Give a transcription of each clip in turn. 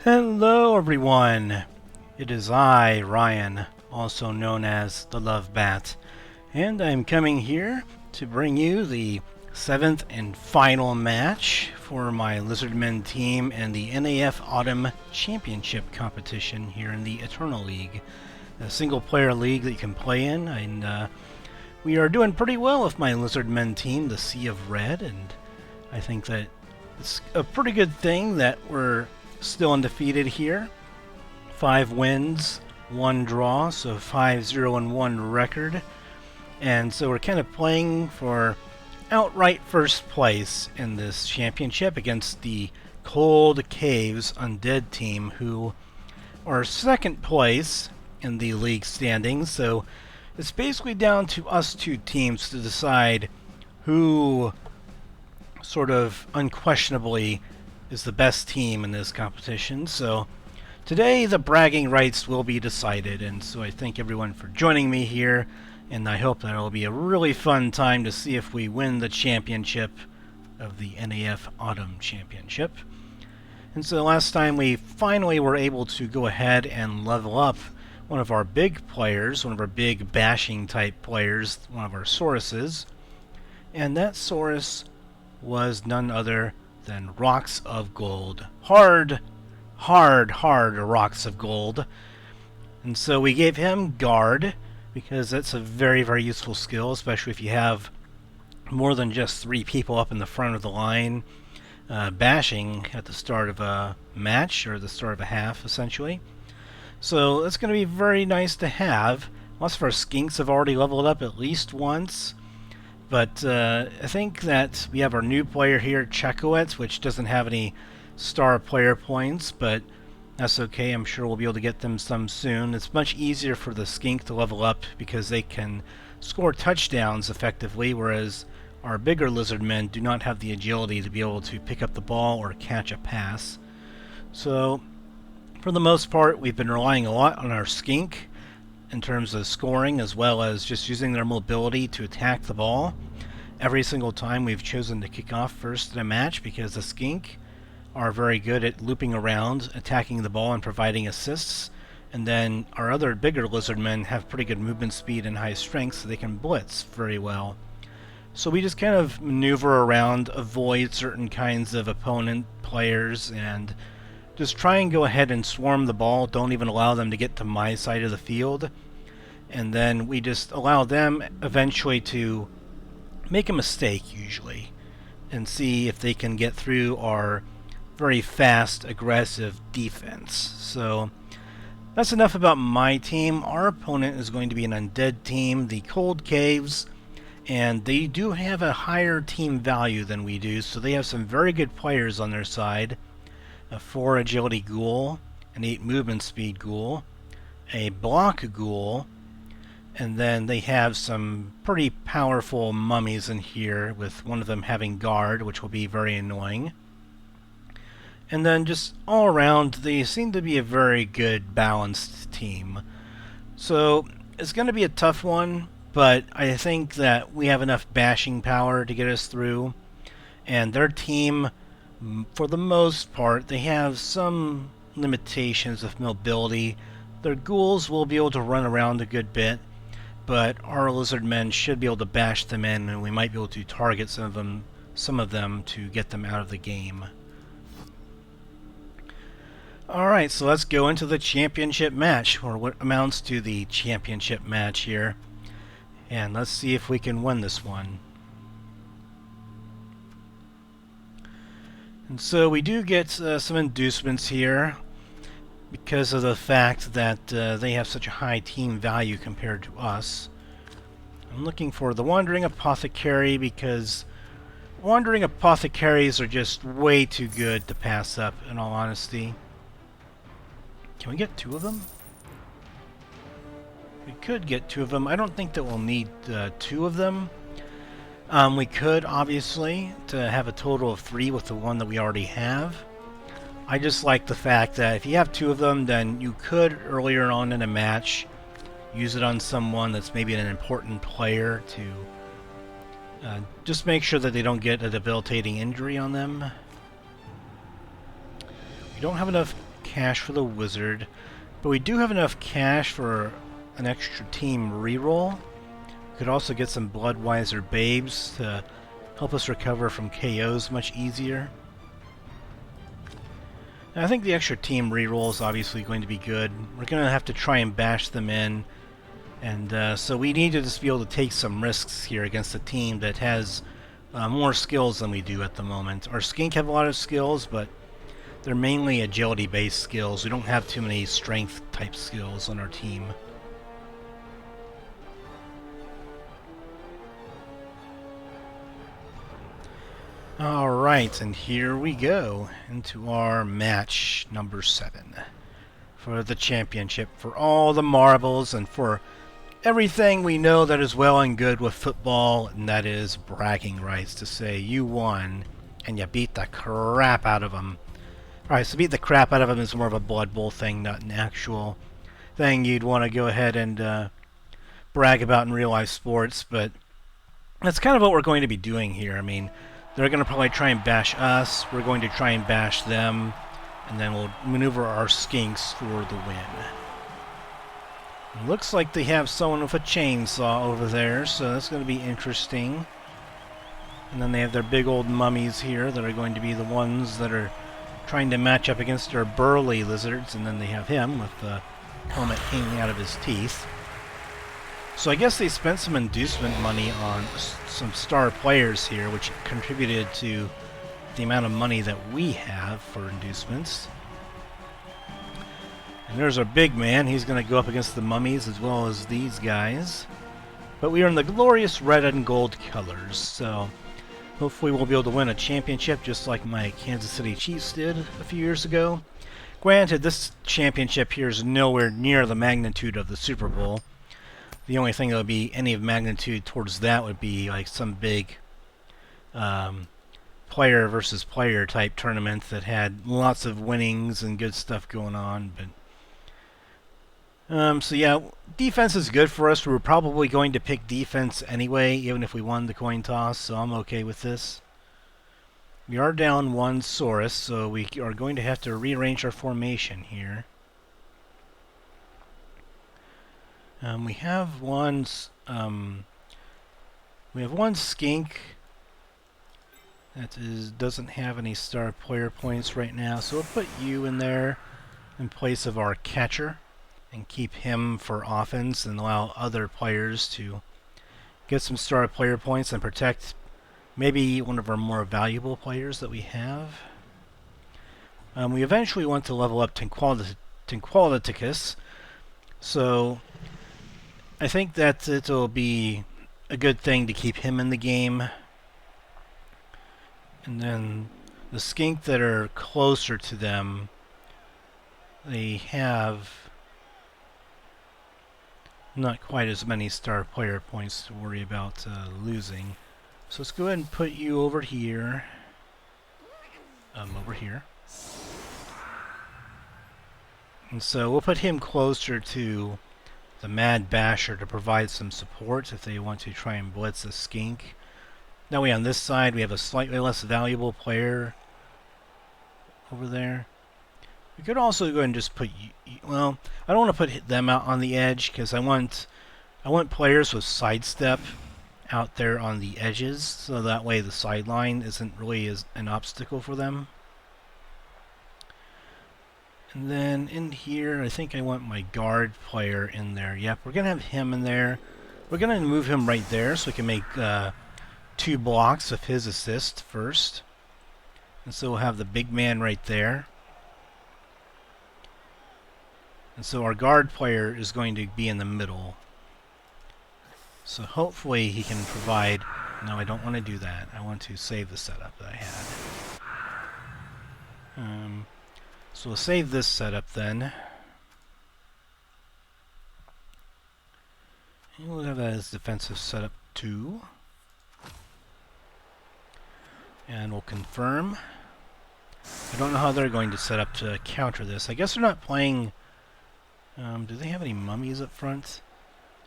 Hello everyone! It is I, Ryan, also known as the thelovebat, and I'm coming here to bring you the 7th and final match for my Lizardman team in the NAF Autumn Championship competition here in the Eternal League. A single-player league that you can play in, and we are doing pretty well with my Lizardmen team, the Sea of Red, and I think that it's a pretty good thing that we're still undefeated here. 5 wins, 1 draw, so 5-0-1 record. And so we're kind of playing for outright first place in this championship against the Cold Caves Undead team, who are second place in the league standings. So it's basically down to us two teams to decide who sort of unquestionably is the best team in this competition. So today the bragging rights will be decided, and so I thank everyone for joining me here, and I hope that it will be a really fun time to see if we win the championship of the NAF Autumn Championship. And so last time we finally were able to go ahead and level up one of our big players, one of our big bashing type players, one of our Sauruses, and that Saurus was none other than Rox of Gold. Hard Rox of Gold. And so we gave him Guard, because that's a very, very useful skill, especially if you have more than just 3 people up in the front of the line bashing at the start of a match, or the start of a half, essentially. So that's going to be very nice to have. Lots of our Skinks have already leveled up at least once. But I think that we have our new player here, Chaqkoet, which doesn't have any star player points, but that's okay. I'm sure we'll be able to get them some soon. It's much easier for the Skink to level up because they can score touchdowns effectively, whereas our bigger Lizardmen do not have the agility to be able to pick up the ball or catch a pass. So, for the most part, we've been relying a lot on our Skink in terms of scoring, as well as just using their mobility to attack the ball. Every single time we've chosen to kick off first in a match, because the Skink are very good at looping around, attacking the ball and providing assists, and then our other bigger Lizardmen have pretty good movement speed and high strength, so they can blitz very well. So we just kind of maneuver around, avoid certain kinds of opponent players, and just try and go ahead and swarm the ball. Don't even allow them to get to my side of the field. And then we just allow them eventually to make a mistake, usually, and see if they can get through our very fast, aggressive defense. So that's enough about my team. Our opponent is going to be an Undead team, the Cold Caves, and they do have a higher team value than we do, so they have some very good players on their side. A 4 agility ghoul, an 8 movement speed ghoul, a block ghoul, and then they have some pretty powerful mummies in here, with one of them having guard, which will be very annoying. And then just all around, they seem to be a very good balanced team. So it's going to be a tough one, but I think that we have enough bashing power to get us through. And their team, for the most part, they have some limitations of mobility. Their ghouls will be able to run around a good bit, but our Lizardmen should be able to bash them in, and we might be able to target some of them to get them out of the game. Alright, so let's go into the championship match, or what amounts to the championship match here, and let's see if we can win this one. And so we do get some inducements here because of the fact that they have such a high team value compared to us. I'm looking for the Wandering Apothecary, because Wandering Apothecaries are just way too good to pass up, in all honesty. Can we get 2 of them? We could get 2 of them. I don't think that we'll need 2 of them. We could, obviously, to have a total of 3 with the one that we already have. I just like the fact that if you have 2 of them, then you could, earlier on in a match, use it on someone that's maybe an important player to just make sure that they don't get a debilitating injury on them. We don't have enough cash for the wizard, but we do have enough cash for an extra team reroll. We could also get some Bloodwiser babes to help us recover from KOs much easier. And I think the extra team reroll is obviously going to be good. We're going to have to try and bash them in, and so we need to just be able to take some risks here against a team that has more skills than we do at the moment. Our Skink have a lot of skills, but they're mainly agility-based skills. We don't have too many strength-type skills on our team. Alright, and here we go into our match number 7 for the championship, for all the marbles and for everything we know that is well and good with football, and that is bragging rights, to say you won and you beat the crap out of them. Alright, so beat the crap out of them is more of a Blood Bowl thing, not an actual thing you'd want to go ahead and brag about in real life sports, but that's kind of what we're going to be doing here. I mean, they're going to probably try and bash us, we're going to try and bash them, and then we'll maneuver our Skinks for the win. It looks like they have someone with a chainsaw over there, so that's going to be interesting. And then they have their big old mummies here that are going to be the ones that are trying to match up against their burly lizards, and then they have him with the helmet hanging out of his teeth. So I guess they spent some inducement money on some star players here, which contributed to the amount of money that we have for inducements. And there's our big man. He's going to go up against the mummies as well as these guys. But we are in the glorious red and gold colors, so hopefully we'll be able to win a championship just like my Kansas City Chiefs did a few years ago. Granted, this championship here is nowhere near the magnitude of the Super Bowl. The only thing that would be any of magnitude towards that would be like some big player versus player type tournament that had lots of winnings and good stuff going on. But so yeah, defense is good for us. We're probably going to pick defense anyway, even if we won the coin toss, so I'm okay with this. We are down one Saurus, so we are going to have to rearrange our formation here. We have one Skink that doesn't have any star player points right now, so we'll put you in there in place of our catcher and keep him for offense and allow other players to get some star player points and protect maybe one of our more valuable players that we have. We eventually want to level up Tenqulaticus, so I think that it'll be a good thing to keep him in the game. And then the Skink that are closer to them, they have not quite as many star player points to worry about losing. So let's go ahead and put you over here. Over here. And so we'll put him closer to the Mad Basher to provide some support if they want to try and blitz a Skink. That way on this side we have a slightly less valuable player over there. We could also go ahead and just put, well, I don't want to put them out on the edge because I want players with sidestep out there on the edges, so that way the sideline isn't really as an obstacle for them. And then in here, I think I want my guard player in there. Yep, we're going to have him in there. We're going to move him right there so we can make 2 blocks of his assist first. And so we'll have the big man right there. And so our guard player is going to be in the middle. So hopefully he can provide... No, I don't want to do that. I want to save the setup that I had. So we'll save this setup then. And we'll have that as defensive setup 2. And we'll confirm. I don't know how they're going to set up to counter this. I guess they're not playing... do they have any mummies up front?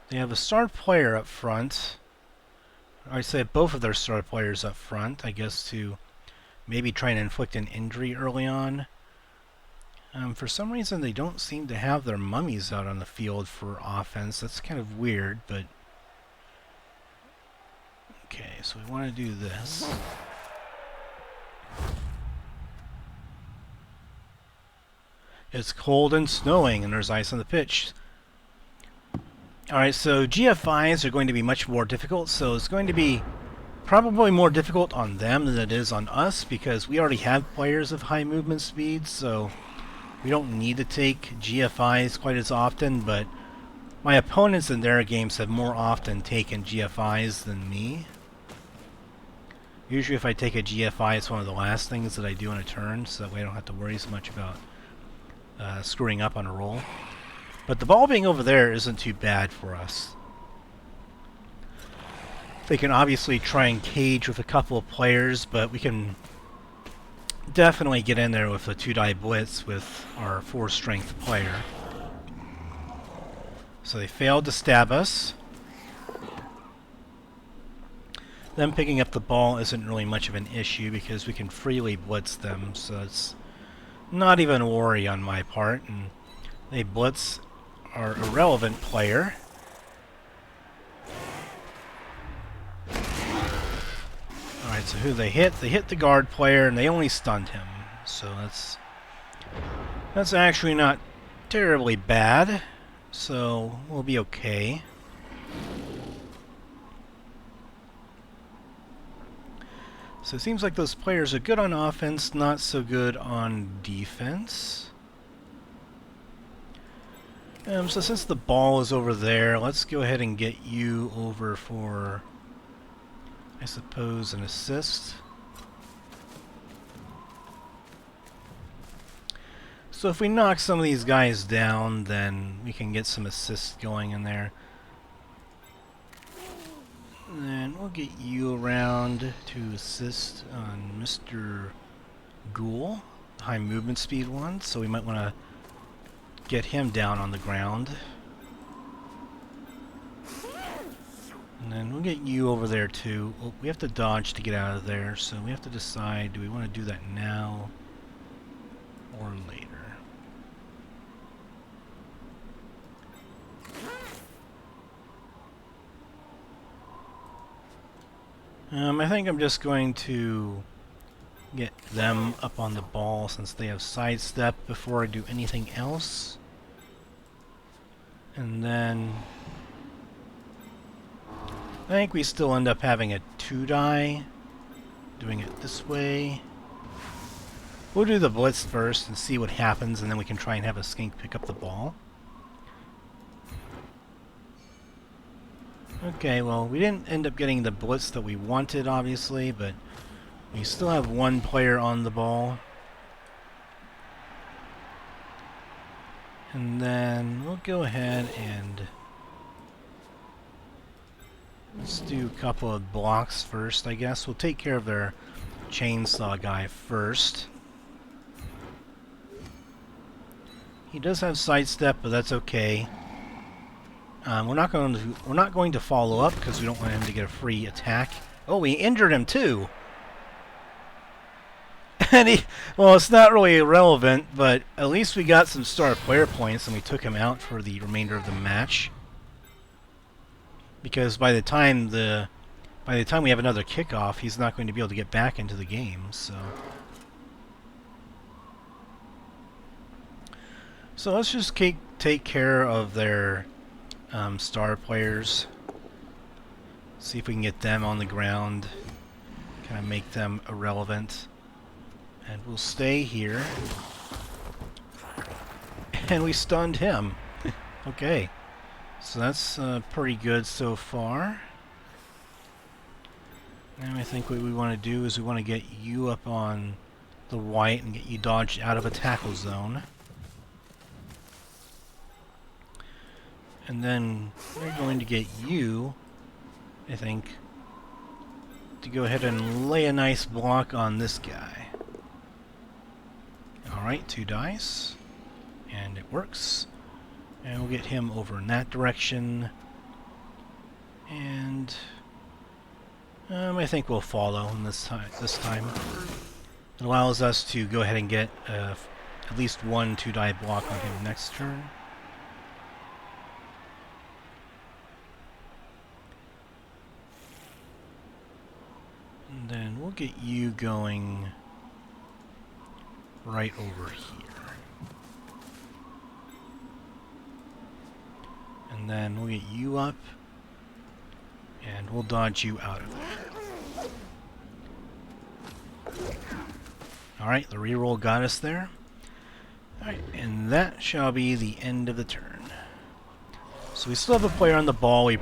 They have a star player up front. I say both of their star players up front, I guess, to maybe try and inflict an injury early on. For some reason, they don't seem to have their mummies out on the field for offense. That's kind of weird, but... Okay, so we want to do this. It's cold and snowing, and there's ice on the pitch. Alright, so GFIs are going to be much more difficult, so it's going to be probably more difficult on them than it is on us, because we already have players of high movement speed, so we don't need to take GFIs quite as often, but my opponents in their games have more often taken GFIs than me. Usually if I take a GFI, it's one of the last things that I do in a turn, so that way I don't have to worry so much about screwing up on a roll. But the ball being over there isn't too bad for us. They can obviously try and cage with a couple of players, but we can definitely get in there with a 2-die blitz with our 4-strength player. So they failed to stab us. Them picking up the ball isn't really much of an issue because we can freely blitz them, so it's not even a worry on my part. And they blitz our irrelevant player. Alright, so who they hit? They hit the guard player and they only stunned him. So that's actually not terribly bad. So we'll be okay. So it seems like those players are good on offense, not so good on defense. So since the ball is over there, let's go ahead and get you over for, I suppose, an assist. So if we knock some of these guys down, then we can get some assists going in there. And then we'll get you around to assist on Mr. Ghoul, high movement speed one, so we might want to get him down on the ground. And then we'll get you over there too. Oh, we have to dodge to get out of there, so we have to decide, do we want to do that now or later? I think I'm just going to get them up on the ball since they have sidestep before I do anything else. And then I think we still end up having a 2-die, doing it this way. We'll do the blitz first and see what happens, and then we can try and have a skink pick up the ball. Okay, well, we didn't end up getting the blitz that we wanted, obviously, but we still have one player on the ball. And then we'll go ahead and let's do a couple of blocks first, I guess. We'll take care of their chainsaw guy first. He does have sidestep, but that's okay. We're not going to follow up because we don't want him to get a free attack. Oh, we injured him too. And well, it's not really irrelevant, but at least we got some star player points and we took him out for the remainder of the match. Because by the time we have another kickoff, he's not going to be able to get back into the game. So let's just take care of their star players. See if we can get them on the ground. Kind of make them irrelevant. And we'll stay here. And we stunned him. Okay. So that's pretty good so far. Now I think what we want to do is we want to get you up on the white and get you dodged out of a tackle zone. And then we're going to get you, I think, to go ahead and lay a nice block on this guy. Alright, 2 dice. And it works. And we'll get him over in that direction. And I think we'll follow him this time. It allows us to go ahead and get at least one 2-die block on him next turn. And then we'll get you going right over here. And then we'll get you up, and we'll dodge you out of there. Alright, the reroll got us there. Alright, and that shall be the end of the turn. So we still have a player on the ball. We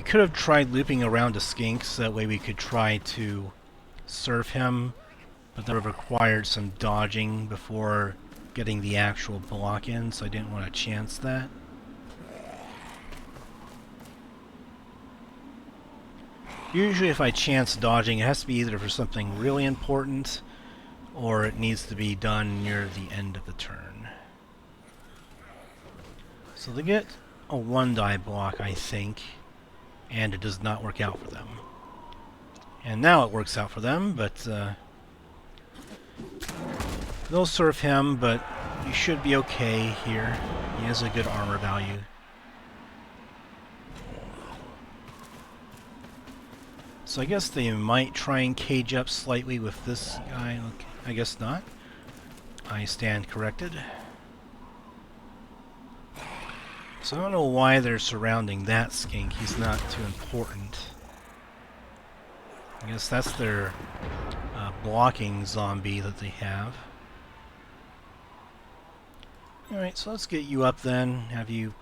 could have tried looping around to Skink, so that way we could try to surf him, but that would have required some dodging before getting the actual block in, so I didn't want to chance that. Usually if I chance dodging, it has to be either for something really important, or it needs to be done near the end of the turn. So they get a 1-die block, I think, and it does not work out for them. And now it works out for them, but they'll surf him, but he should be okay here. He has a good armor value. So I guess they might try and cage up slightly with this guy. Okay, I guess not. I stand corrected. So I don't know why they're surrounding that Skink. He's not too important. I guess that's their blocking zombie that they have. Alright, so let's get you up then. Have you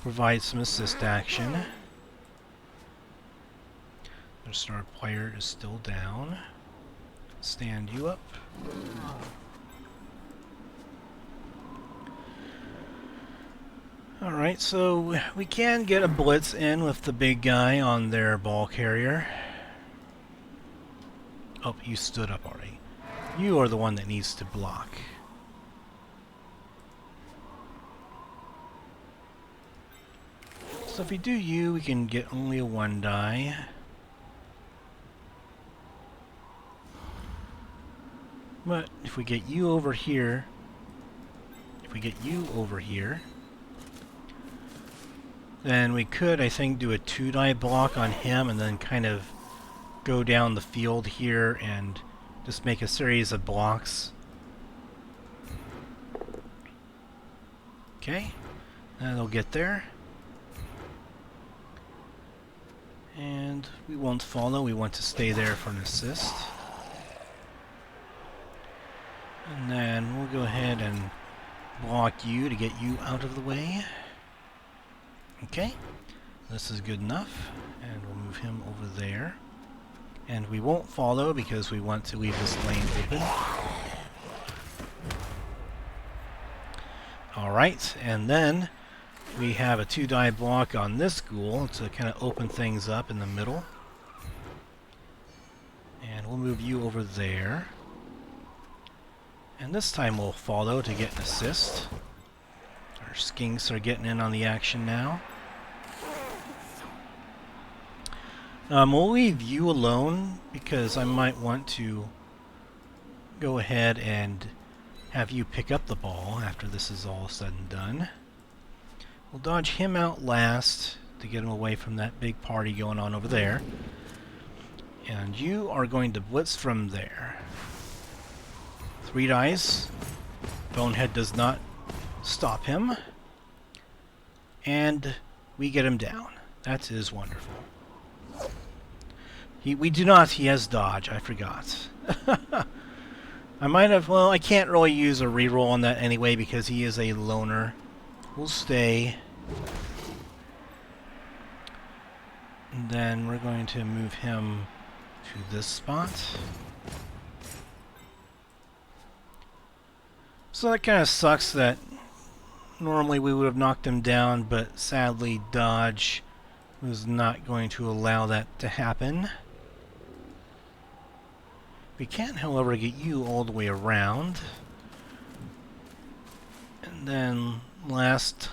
provide some assist action. Their star player is still down. Stand you up. Alright, so we can get a blitz in with the big guy on their ball carrier. Oh, you stood up already. You are the one that needs to block. So if we do you, we can get only a 1-die. But if we get you over here, then we could, I think, do a 2-die block on him and then kind of go down the field here and just make a series of blocks. Okay, that'll get there. And we won't follow, we want to stay there for an assist. And then we'll go ahead and block you to get you out of the way. Okay, this is good enough. And we'll move him over there. And we won't follow because we want to leave this lane open. Alright, and then we have a 2-die block on this ghoul to kind of open things up in the middle. And we'll move you over there. And this time we'll follow to get an assist. Our skinks are getting in on the action now. We'll leave you alone because I might want to go ahead and have you pick up the ball after this is all said and done. We'll dodge him out last to get him away from that big party going on over there. And you are going to blitz from there. 3 dice. Bonehead does not stop him. And we get him down. That is wonderful. We do not. He has dodge. I forgot. I might have... Well, I can't really use a reroll on that anyway because he is a loner. We'll stay. And then we're going to move him to this spot. So that kind of sucks that normally we would have knocked him down, but sadly dodge was not going to allow that to happen. We can, however, get you all the way around. And then the last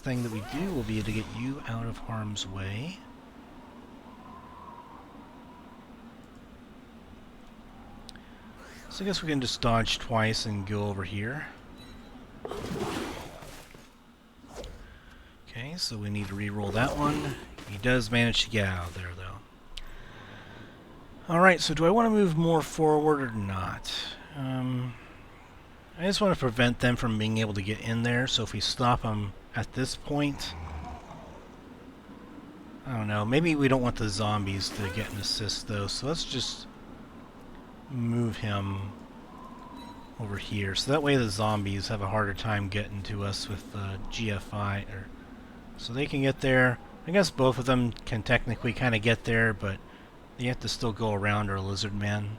thing that we do will be to get you out of harm's way. So I guess we can just dodge twice and go over here. Okay, so we need to re-roll that one. He does manage to get out of there, though. Alright, so do I want to move more forward or not? I just want to prevent them from being able to get in there, so if we stop them at this point... I don't know, maybe we don't want the zombies to get an assist, though, so let's just move him over here. So that way the zombies have a harder time getting to us with GFI. So they can get there. I guess both of them can technically kind of get there, but they have to still go around our Lizardman.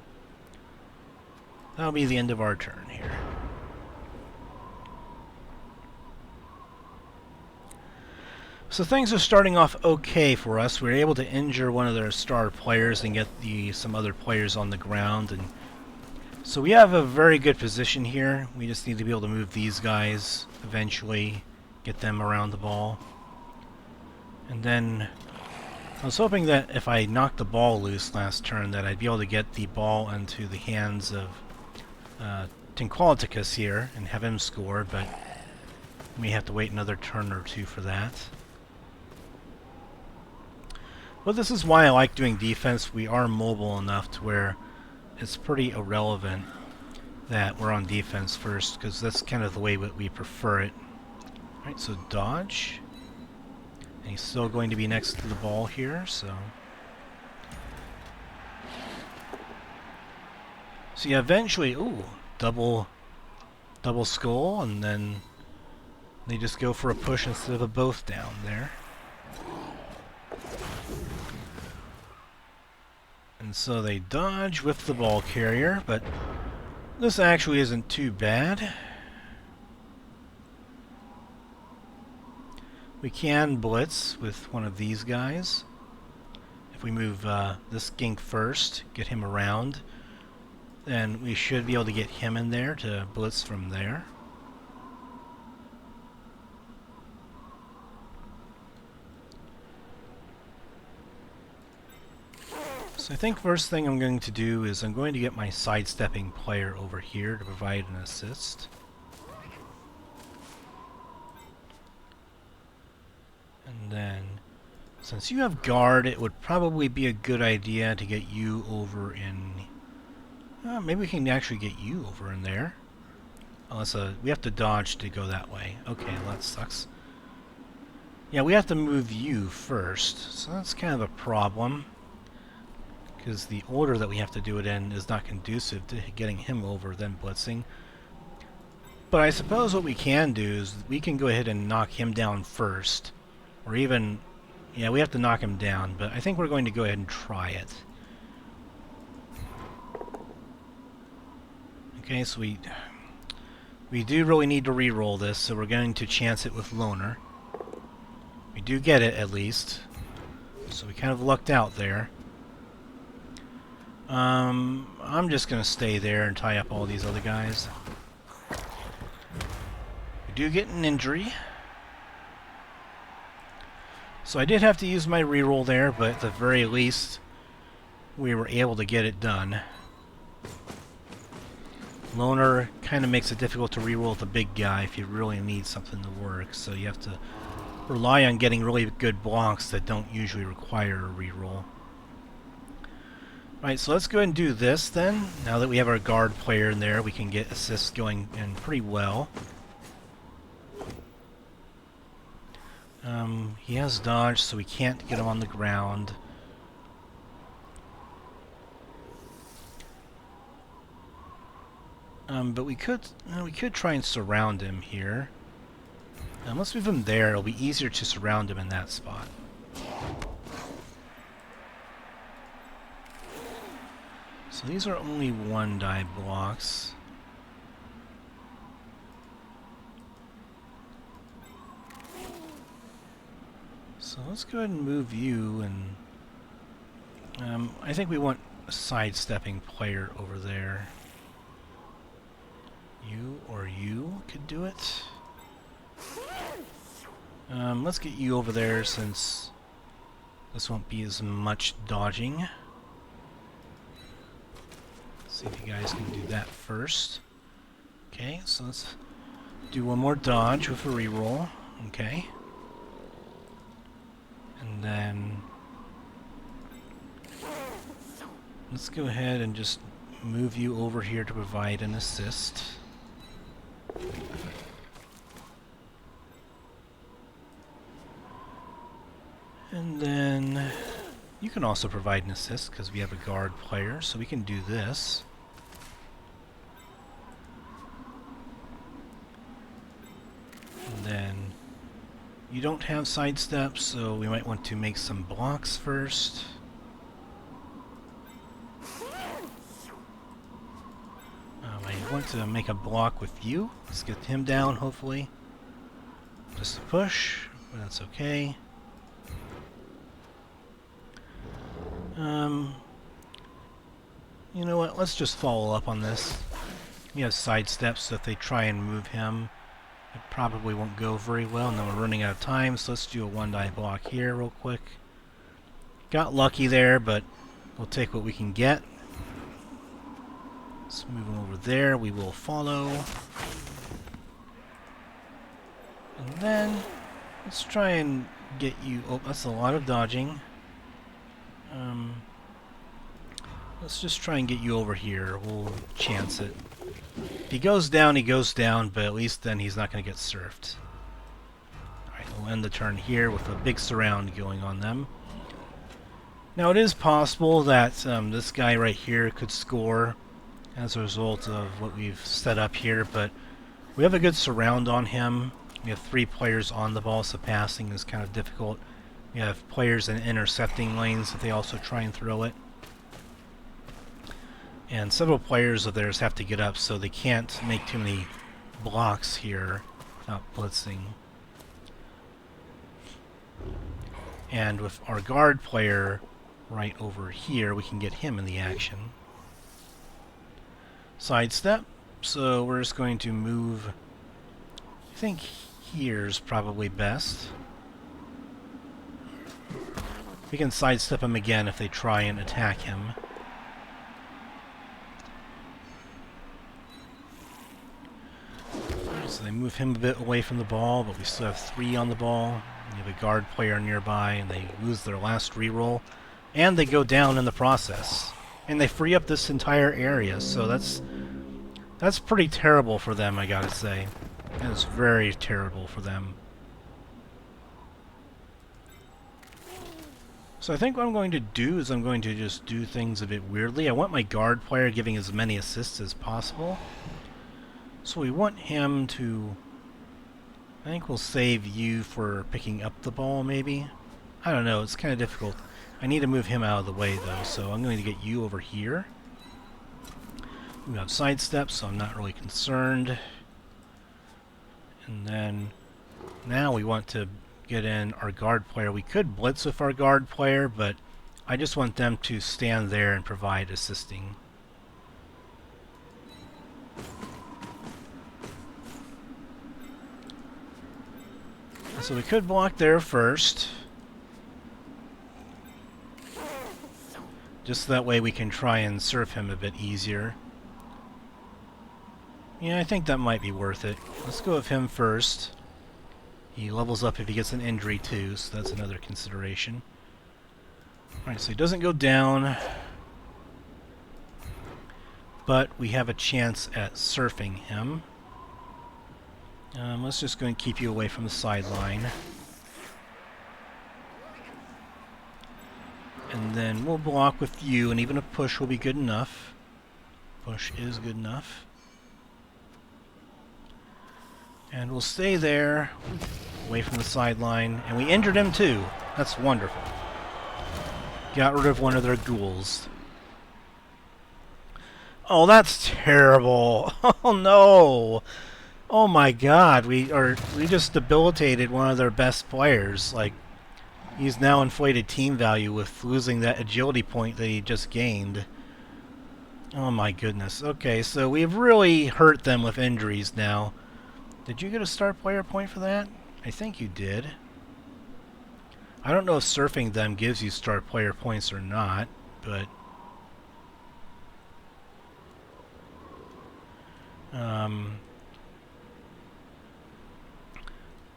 That'll be the end of our turn here. So things are starting off okay for us. We were able to injure one of their star players and get some other players on the ground, and so we have a very good position here. We just need to be able to move these guys eventually, get them around the ball. And then I was hoping that if I knocked the ball loose last turn that I'd be able to get the ball into the hands of Tenqulaticus here and have him score, but we have to wait another turn or two for that. But this is why I like doing defense. We are mobile enough to where it's pretty irrelevant that we're on defense first, because that's kind of the way we prefer it. Alright, so dodge. And he's still going to be next to the ball here, so... So yeah, eventually, ooh, double skull, and then they just go for a push instead of a both down there. And so they dodge with the ball carrier, but this actually isn't too bad. We can blitz with one of these guys. If we move this Skink first, get him around, then we should be able to get him in there to blitz from there. So I think first thing I'm going to do is I'm going to get my sidestepping player over here to provide an assist. And then, since you have guard, it would probably be a good idea to get you over in... maybe we can actually get you over in there. Unless we have to dodge to go that way. Okay, well, that sucks. Yeah, we have to move you first, so that's kind of a problem. Because the order that we have to do it in is not conducive to getting him over, then blitzing. But I suppose what we can do is we can go ahead and knock him down first. Or even... yeah, we have to knock him down, but I think we're going to go ahead and try it. Okay, so we do really need to re-roll this, so we're going to chance it with Loner. We do get it, at least. So we kind of lucked out there. I'm just going to stay there and tie up all these other guys. We do get an injury. So I did have to use my reroll there, but at the very least, we were able to get it done. Loner kind of makes it difficult to reroll with the big guy if you really need something to work, so you have to rely on getting really good blocks that don't usually require a reroll. Right, so let's go ahead and do this then. Now that we have our guard player in there, we can get assists going in pretty well. He has dodge, so we can't get him on the ground. But we could try and surround him here. Let's move him there. It'll be easier to surround him in that spot. So these are only 1-die blocks. So let's go ahead and move you, and I think we want a sidestepping player over there. You or you could do it. Let's get you over there since this won't be as much dodging. See if you guys can do that first. Okay, so let's do one more dodge with a reroll. Okay. And then let's go ahead and just move you over here to provide an assist. And then you can also provide an assist because we have a guard player, so we can do this. And then you don't have sidestep, so we might want to make some blocks first. I want to make a block with you. Let's get him down, hopefully. Just a push, but that's okay. You know what? Let's just follow up on this. We have sidesteps, so if they try and move him, it probably won't go very well, and then we're running out of time, so let's do a one-die block here real quick. Got lucky there, but we'll take what we can get. Let's move him over there. We will follow. And then let's try and get you... Oh, that's a lot of dodging. Let's just try and get you over here. We'll chance it. If he goes down, he goes down, but at least then he's not going to get surfed. Alright, we'll end the turn here with a big surround going on them. Now it is possible that this guy right here could score as a result of what we've set up here, but we have a good surround on him. We have 3 players on the ball, so passing is kind of difficult. We have players in intercepting lanes if they also try and throw it. And several players of theirs have to get up, so they can't make too many blocks here without blitzing. And with our guard player right over here, we can get him in the action. Sidestep, so we're just going to move, I think here's probably best. We can sidestep him again if they try and attack him. So they move him a bit away from the ball, but we still have 3 on the ball. We have a guard player nearby, and they lose their last reroll, and they go down in the process. And they free up this entire area, so that's pretty terrible for them, I gotta say. That's very terrible for them. So I think what I'm going to do is I'm going to just do things a bit weirdly. I want my guard player giving as many assists as possible. So we want him to... I think we'll save you for picking up the ball, maybe? I don't know, it's kind of difficult. I need to move him out of the way, though, so I'm going to get you over here. We have sidesteps, so I'm not really concerned. And then... now we want to get in our guard player. We could blitz with our guard player, but I just want them to stand there and provide assisting. So we could block there first. Just that way we can try and surf him a bit easier. Yeah, I think that might be worth it. Let's go with him first. He levels up if he gets an injury too, so that's another consideration. Alright, so he doesn't go down. But we have a chance at surfing him. Let's just go and keep you away from the sideline. And then we'll block with you, and even a push will be good enough. Push is good enough. And we'll stay there, away from the sideline. And we injured him too. That's wonderful. Got rid of one of their ghouls. Oh, that's terrible. Oh no. Oh my god, we just debilitated one of their best players. Like, he's now inflated team value with losing that agility point that he just gained. Oh my goodness. Okay, so we've really hurt them with injuries now. Did you get a star player point for that? I think you did. I don't know if surfing them gives you star player points or not, but... I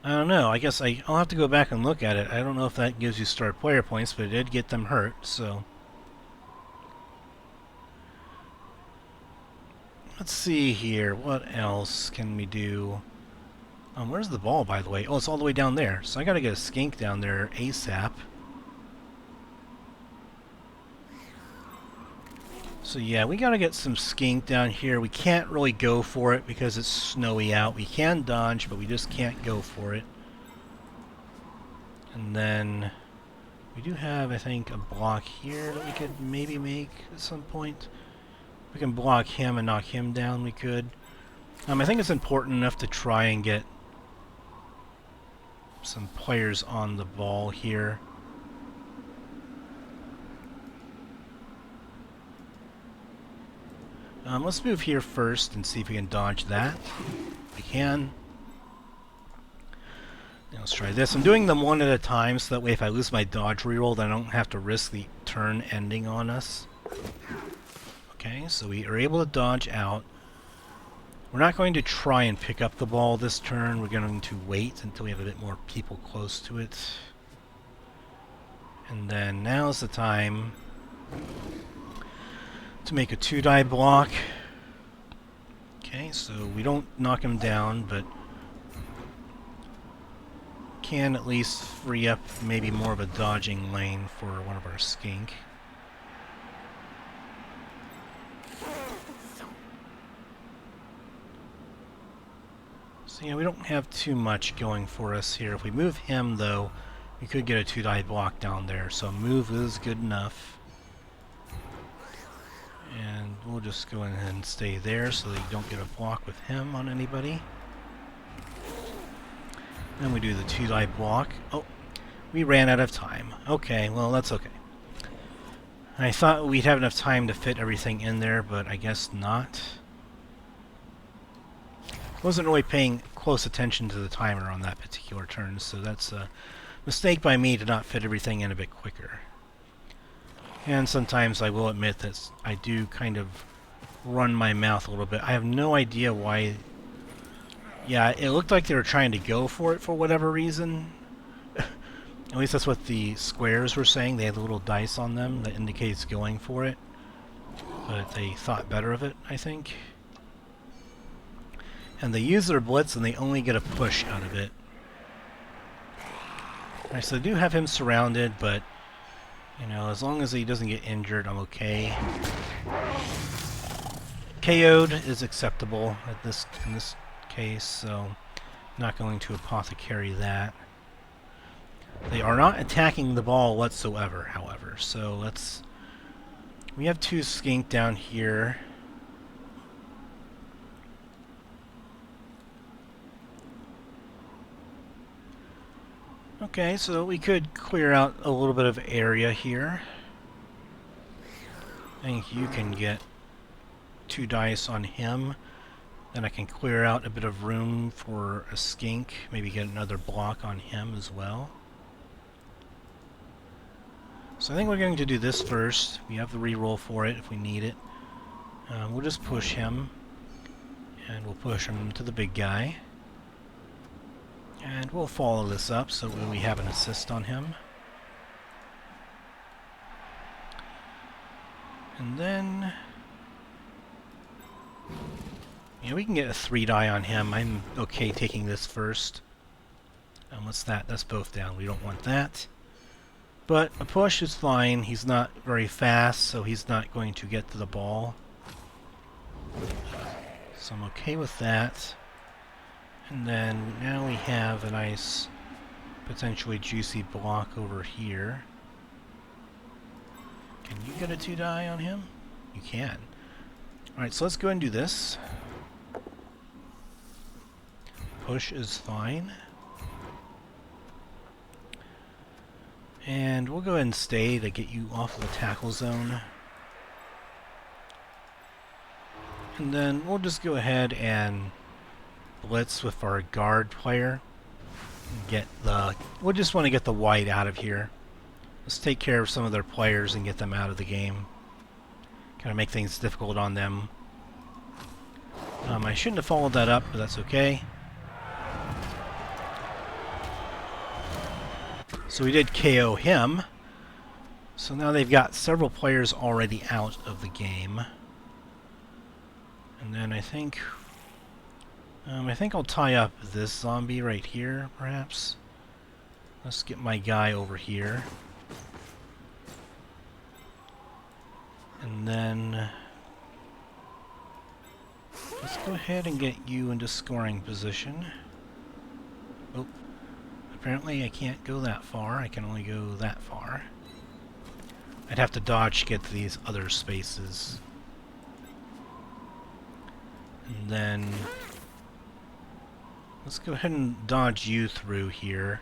don't know. I guess I'll have to go back and look at it. I don't know if that gives you star player points, but it did get them hurt, so... Let's see here. What else can we do? Where's the ball, by the way? Oh, it's all the way down there. So I gotta get a skink down there ASAP. So yeah, we gotta get some skink down here. We can't really go for it because it's snowy out. We can dodge, but we just can't go for it. And then we do have, I think, a block here that we could maybe make at some point. We can block him and knock him down, we could. I think it's important enough to try and get some players on the ball here. Let's move here first and see if we can dodge that. We can. Now let's try this. I'm doing them one at a time so that way if I lose my dodge reroll, then I don't have to risk the turn ending on us. Okay, so we are able to dodge out. We're not going to try and pick up the ball this turn. We're going to wait until we have a bit more people close to it. And then now's the time to make a 2-die block. Okay, so we don't knock him down, but can at least free up maybe more of a dodging lane for one of our skink. So yeah, we don't have too much going for us here. If we move him, though, we could get a 2-die block down there. So move is good enough. And we'll just go ahead and stay there so that you don't get a block with him on anybody. Then we do the 2-die block. Oh, we ran out of time. Okay, well, that's okay. I thought we'd have enough time to fit everything in there, but I guess not. Wasn't really paying close attention to the timer on that particular turn, so that's a mistake by me to not fit everything in a bit quicker. And sometimes I will admit that I do kind of run my mouth a little bit. I have no idea why. Yeah, it looked like they were trying to go for it for whatever reason. At least that's what the squares were saying. They had the little dice on them that indicates going for it. But they thought better of it, I think. And they use their blitz and they only get a push out of it. Alright, so I do have him surrounded, but you know, as long as he doesn't get injured, I'm okay. KO'd is acceptable in this case, so I'm not going to apothecary that. They are not attacking the ball whatsoever, however, so let's... We have 2 skink down here. Okay, so we could clear out a little bit of area here. I think you can get 2 dice on him. Then I can clear out a bit of room for a skink. Maybe get another block on him as well. So I think we're going to do this first. We have the reroll for it if we need it. We'll just push him. And we'll push him to the big guy. And we'll follow this up so we have an assist on him. And then... yeah, we can get a 3-die on him. I'm okay taking this first. What's that? That's both down. We don't want that. But a push is fine. He's not very fast, so he's not going to get to the ball. So I'm okay with that. And then now we have a nice, potentially juicy block over here. Can you get a 2-die on him? You can. Alright, so let's go and do this. Push is fine. And we'll go ahead and stay to get you off of the tackle zone. And then we'll just go ahead and blitz with our guard player. We'll just want to get the white out of here. Let's take care of some of their players and get them out of the game. Kind of make things difficult on them. I shouldn't have followed that up, but that's okay. So we did KO him. So now they've got several players already out of the game. And then I think I'll tie up this zombie right here, perhaps. Let's get my guy over here. And then let's go ahead and get you into scoring position. Oh, apparently I can't go that far. I can only go that far. I'd have to dodge to get to these other spaces. And then let's go ahead and dodge you through here.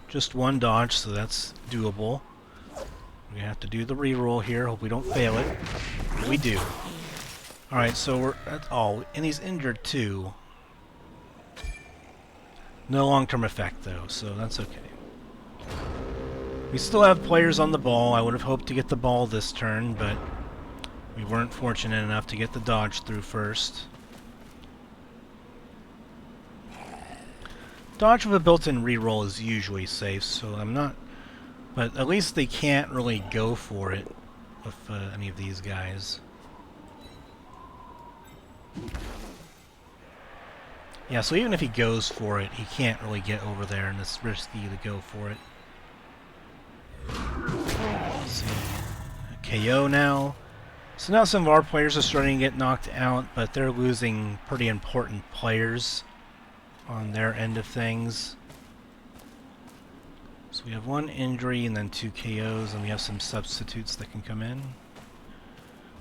Just one dodge, so that's doable. We're gonna have to do the reroll here. Hope we don't fail it. We do. Alright, so that's all. And he's injured too. No long-term effect though, so that's okay. We still have players on the ball. I would have hoped to get the ball this turn, but we weren't fortunate enough to get the dodge through first. Dodge with a built-in reroll is usually safe, so I'm not... But at least they can't really go for it with any of these guys. Yeah, so even if he goes for it, he can't really get over there, and it's risky to go for it. Let's see. KO now. So now some of our players are starting to get knocked out, but they're losing pretty important players on their end of things. So we have one injury and then 2 KOs, and we have some substitutes that can come in.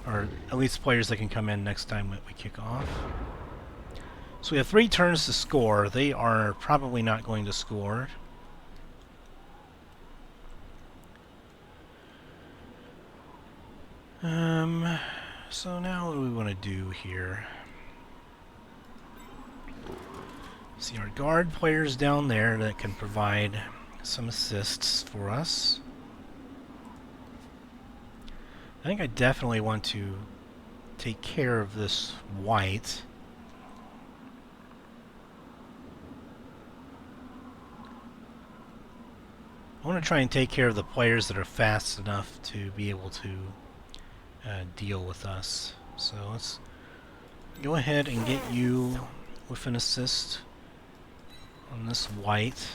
Or at least players that can come in next time that we kick off. So we have 3 turns to score. They are probably not going to score. So now what do we want to do here? See our guard players down there that can provide some assists for us. I think I definitely want to take care of this white. I want to try and take care of the players that are fast enough to be able to deal with us. So let's go ahead and get you with an assist on this white,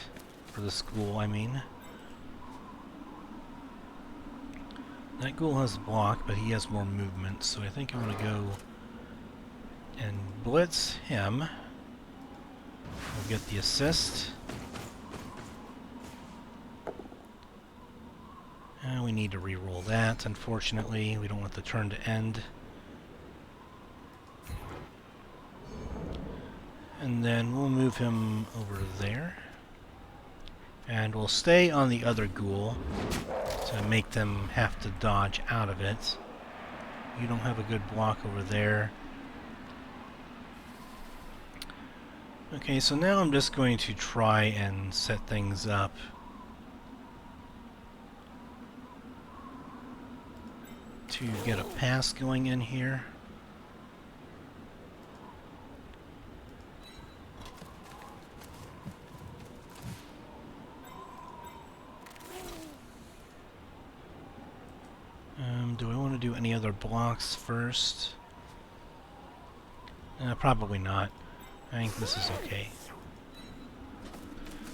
for this ghoul, I mean. That ghoul has block, but he has more movement, so I think I'm going to go and blitz him. We'll get the assist. And we need to reroll that, unfortunately. We don't want the turn to end. And then we'll move him over there. And we'll stay on the other ghoul to make them have to dodge out of it. You don't have a good block over there. Okay, so now I'm just going to try and set things up to get a pass going in here. Do I want to do any other blocks first? Probably not. I think this is okay.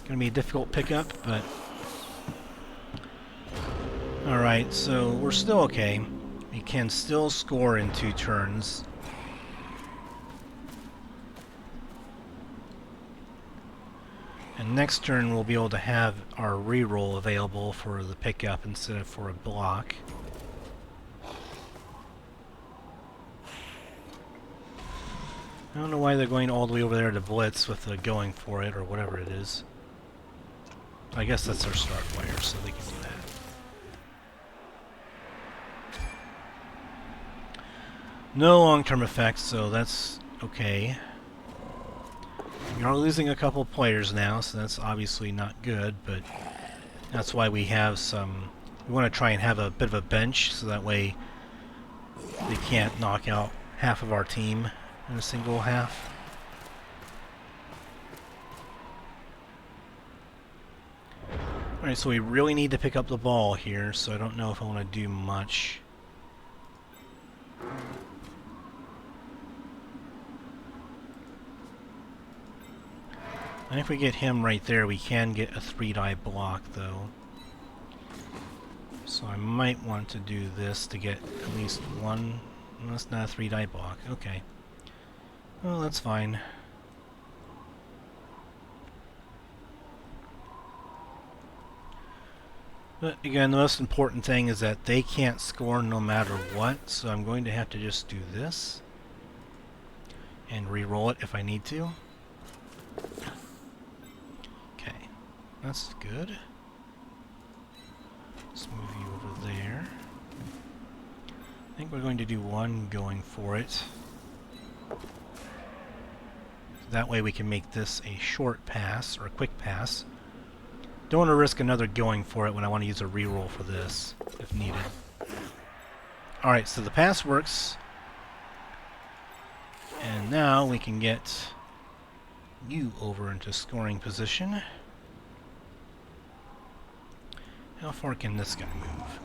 Gonna be a difficult pickup, but... Alright, so we're still okay. We can still score in 2 turns. And next turn we'll be able to have our reroll available for the pickup instead of for a block. I don't know why they're going all the way over there to blitz with the going for it or whatever it is. I guess that's their start player, so they can do that. No long-term effects, so that's okay. We are losing a couple players now, so that's obviously not good, but that's why we have some... We want to try and have a bit of a bench, so that way They can't knock out half of our team in a single half. Alright, so we really need to pick up the ball here, so I don't know if I want to do much. And if we get him right there, we can get a 3-die block, though. So I might want to do this to get at least one. No, that's not a 3-die block. Okay. Well, that's fine. But again, the most important thing is that they can't score no matter what, so I'm going to have to just do this and re-roll it if I need to. Okay, that's good. Let's move you over there. I think we're going to do one going for it. That way we can make this a short pass, or a quick pass. Don't want to risk another going for it when I want to use a reroll for this, if needed. Alright, so the pass works. And now we can get you over into scoring position. How far can this guy move?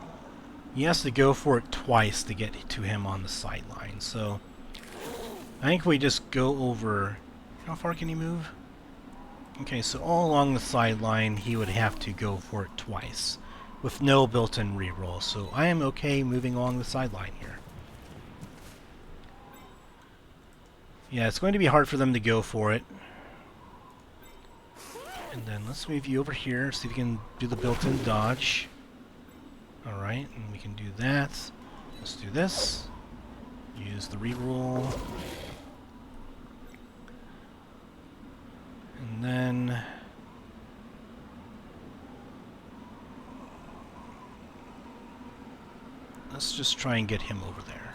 He has to go for it twice to get to him on the sideline, so I think we just go over... How far can he move? Okay, so all along the sideline, he would have to go for it twice, with no built-in reroll. So I am okay moving along the sideline here. Yeah, it's going to be hard for them to go for it. And then let's move you over here, see if we can do the built-in dodge. Alright, and we can do that. Let's do this. Use the reroll. And then let's just try and get him over there.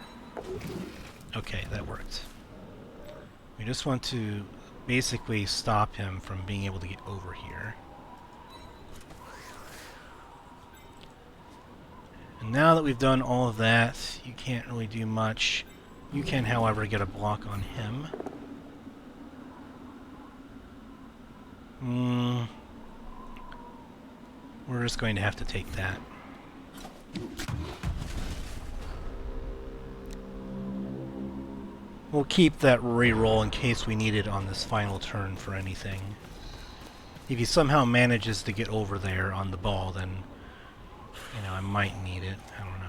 Okay, that worked. We just want to basically stop him from being able to get over here. And now that we've done all of that, you can't really do much. You can, however, get a block on him. We're just going to have to take that. We'll keep that reroll in case we need it on this final turn for anything. If he somehow manages to get over there on the ball, then, you know, I might need it. I don't know.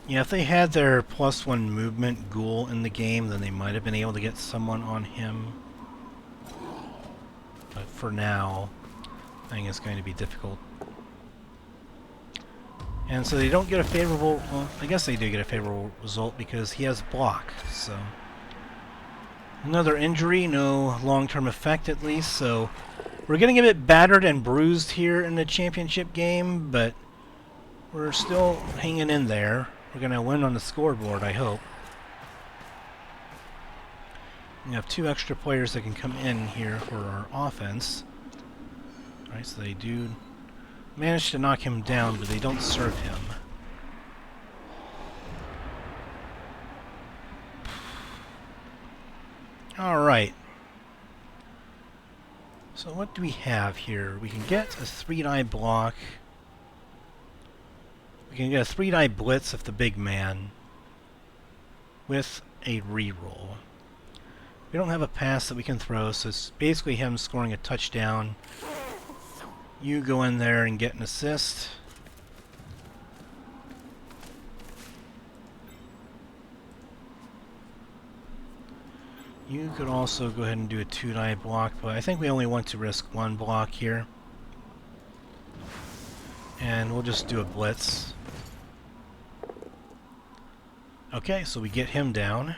Yeah, if they had their +1 movement ghoul in the game, then they might have been able to get someone on him. But for now, I think it's going to be difficult. And so they don't get a favorable... Well, I guess they do get a favorable result because he has block, so... Another injury, no long-term effect at least, so... We're getting a bit battered and bruised here in the championship game, but... We're still hanging in there. We're going to win on the scoreboard, I hope. We have 2 extra players that can come in here for our offense. Alright, so they do manage to knock him down, but they don't serve him. Alright. So what do we have here? We can get a 3-die block. We can get a 3-die blitz of the big man with a reroll. We don't have a pass that we can throw, so it's basically him scoring a touchdown. You go in there and get an assist. You could also go ahead and do a 2-die block, but I think we only want to risk 1 block here. And we'll just do a blitz. Okay, so we get him down.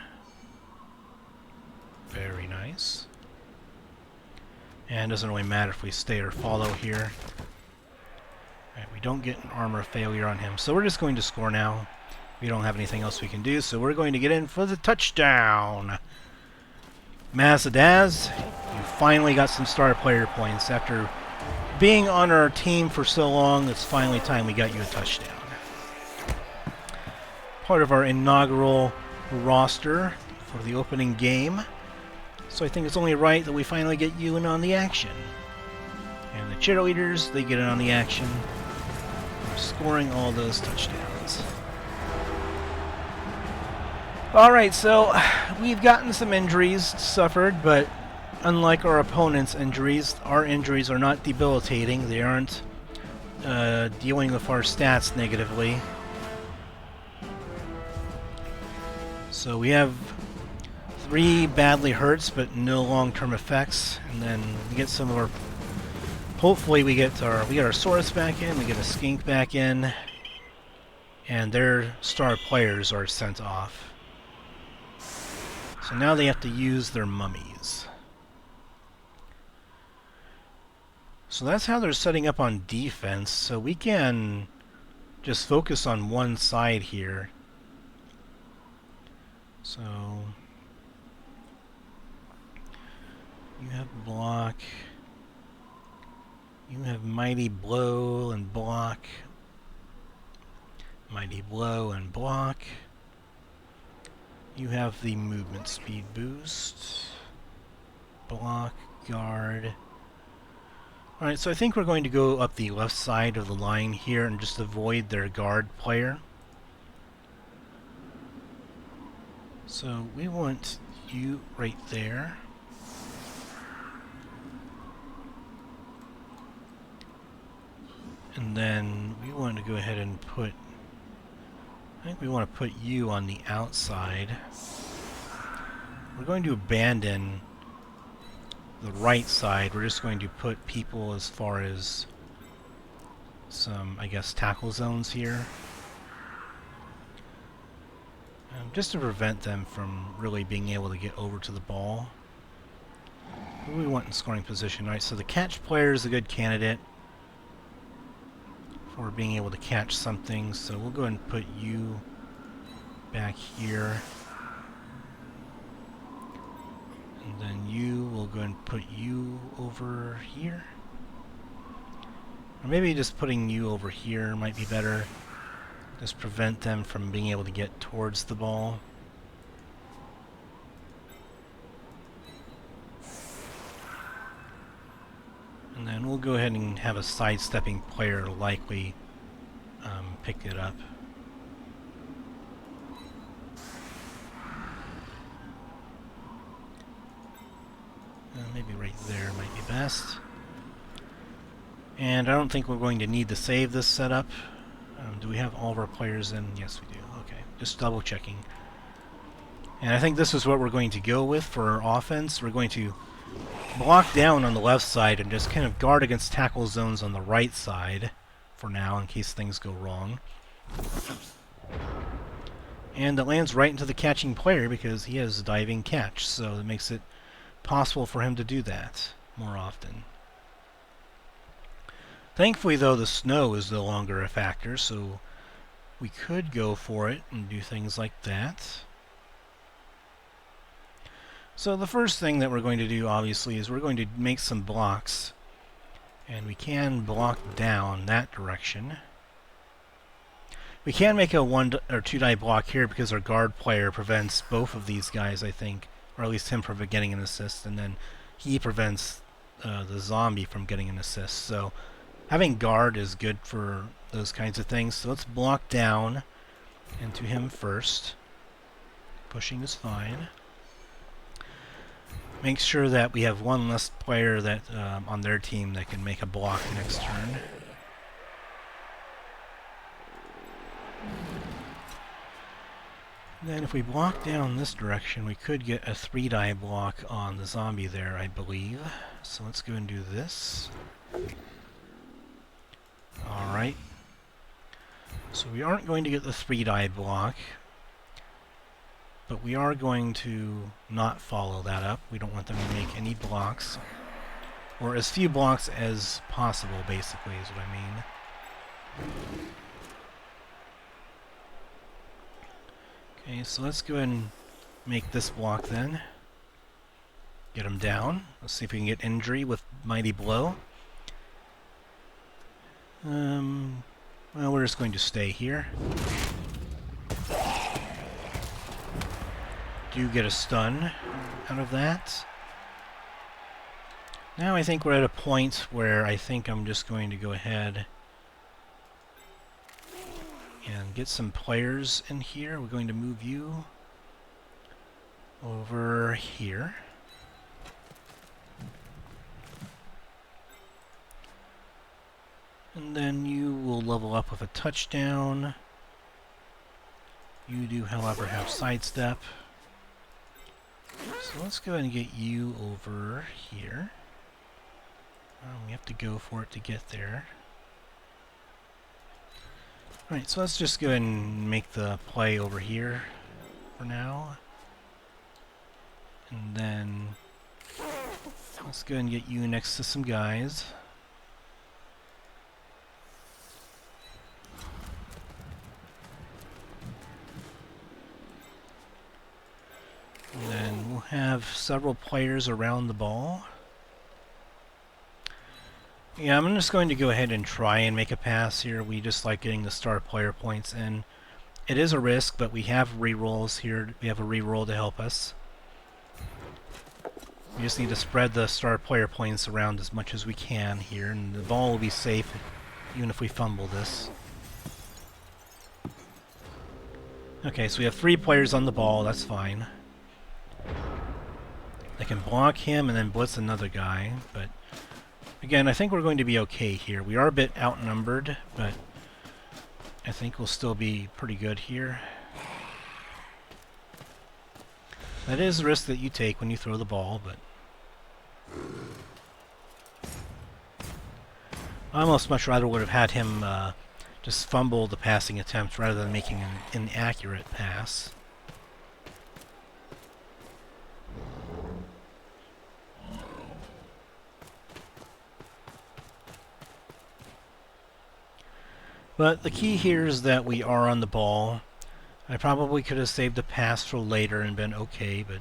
Very nice. And it doesn't really matter if we stay or follow here. Alright, we don't get an armor failure on him, so we're just going to score now. We don't have anything else we can do, so we're going to get in for the touchdown! Maz the Daz, you finally got some star player points after being on our team for so long, it's finally time we got you a touchdown. Part of our inaugural roster for the opening game. So I think it's only right that we finally get you in on the action. And the cheerleaders, they get in on the action. We're scoring all those touchdowns. Alright, so we've gotten some injuries suffered, but unlike our opponent's injuries, our injuries are not debilitating. They aren't dealing with our stats negatively. So we have 3 badly hurts, but no long-term effects. And then we get some of our... Hopefully we get our Saurus back in, we get a Skink back in, and their star players are sent off. So now they have to use their mummies. So that's how they're setting up on defense. So we can just focus on one side here. So you have block. You have mighty blow and block. Mighty blow and block. You have the movement speed boost. Block, guard. Alright, so I think we're going to go up the left side of the line here and just avoid their guard player. So we want you right there. And then we want to go ahead and put... I think we want to put you on the outside. We're going to abandon the right side. We're just going to put people as far as some, I guess, tackle zones here. Just to prevent them from really being able to get over to the ball. Who do we want in scoring position? Alright, so the catch player is a good candidate for being able to catch something, so we'll go ahead and put you back here. And then we'll go ahead and put you over here. Or maybe just putting you over here might be better. Just prevent them from being able to get towards the ball. And then we'll go ahead and have a sidestepping player likely pick it up. Maybe right there might be best. And I don't think we're going to need to save this setup. Do we have all of our players in? Yes, we do. Okay, just double checking. And I think this is what we're going to go with for our offense. We're going to block down on the left side and just kind of guard against tackle zones on the right side for now in case things go wrong. And it lands right into the catching player because he has a diving catch, so it makes it possible for him to do that more often. Thankfully, though, the snow is no longer a factor, so we could go for it and do things like that. So the first thing that we're going to do, obviously, is we're going to make some blocks. And we can block down that direction. We can make a 1 or 2 die block here because our guard player prevents both of these guys, I think. Or at least him from getting an assist, and then he prevents the zombie from getting an assist. So having guard is good for those kinds of things. So let's block down into him first. Pushing is fine. Make sure that we have one less player that on their team that can make a block next turn. Then if we block down this direction, we could get a 3 die block on the zombie there, I believe. So let's go and do this. Alright. So we aren't going to get the 3 die block, but we are going to not follow that up. We don't want them to make any blocks, or as few blocks as possible, basically, is what I mean. Okay, so let's go ahead and make this block then. Get him down. Let's see if we can get injury with Mighty Blow. Well, we're just going to stay here. Do get a stun out of that. Now I think we're at a point where I think I'm just going to go ahead and get some players in here. We're going to move you over here. And then you will level up with a touchdown. You do, however, have sidestep. So let's go ahead and get you over here. We have to go for it to get there. Alright, so let's just go ahead and make the play over here for now. And then let's go ahead and get you next to some guys. And then we'll have several players around the ball. Yeah, I'm just going to go ahead and try and make a pass here. We just like getting the star player points in. It is a risk, but we have rerolls here. We have a reroll to help us. We just need to spread the star player points around as much as we can here, and the ball will be safe even if we fumble this. Okay, so we have 3 players on the ball. That's fine. They can block him and then blitz another guy, but again, I think we're going to be okay here. We are a bit outnumbered, but I think we'll still be pretty good here. That is a risk that you take when you throw the ball, but I almost much rather would have had him just fumble the passing attempt rather than making an inaccurate pass. But the key here is that we are on the ball. I probably could have saved the pass for later and been okay, but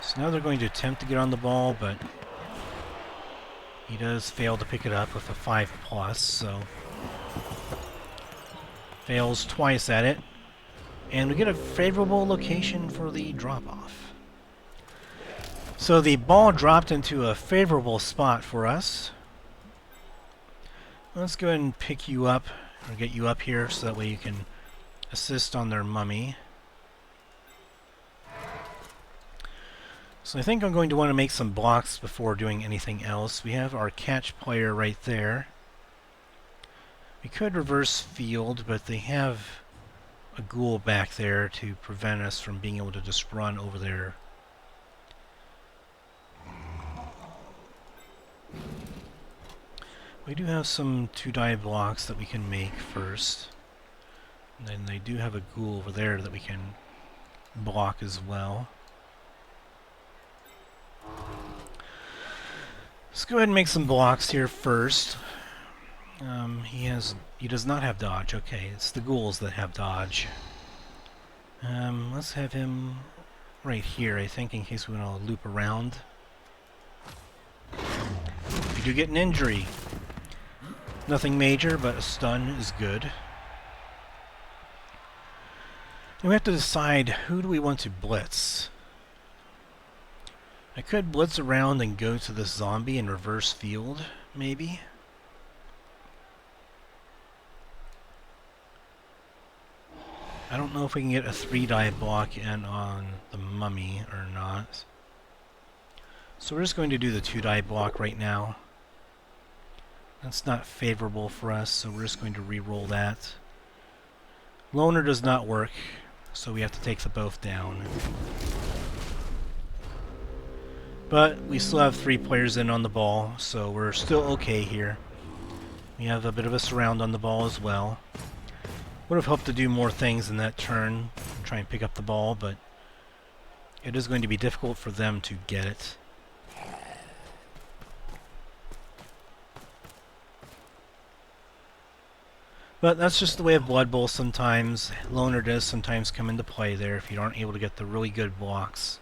so now they're going to attempt to get on the ball, but he does fail to pick it up with a 5+, so fails twice at it, and we get a favorable location for the drop-off. So the ball dropped into a favorable spot for us. Let's go ahead and pick you up, or get you up here so that way you can assist on their mummy. So I think I'm going to want to make some blocks before doing anything else. We have our catch player right there. We could reverse field, but they have a ghoul back there to prevent us from being able to just run over there. We do have some 2-die blocks that we can make first. And then they do have a ghoul over there that we can block as well. Let's go ahead and make some blocks here first. He does not have dodge. Okay, it's the ghouls that have dodge. Let's have him right here, I think, in case we want to loop around. We do get an injury. Nothing major, but a stun is good. And we have to decide, who do we want to blitz? I could blitz around and go to this zombie and reverse field, maybe. I don't know if we can get a 3-die block in on the mummy or not. So we're just going to do the 2-die block right now. That's not favorable for us, so we're just going to re-roll that. Loner does not work, so we have to take the both down. But we still have 3 players in on the ball, so we're still okay here. We have a bit of a surround on the ball as well. Would have hoped to do more things in that turn, and try and pick up the ball, but it is going to be difficult for them to get it. But that's just the way of Blood Bowl sometimes. Loner does sometimes come into play there if you aren't able to get the really good blocks.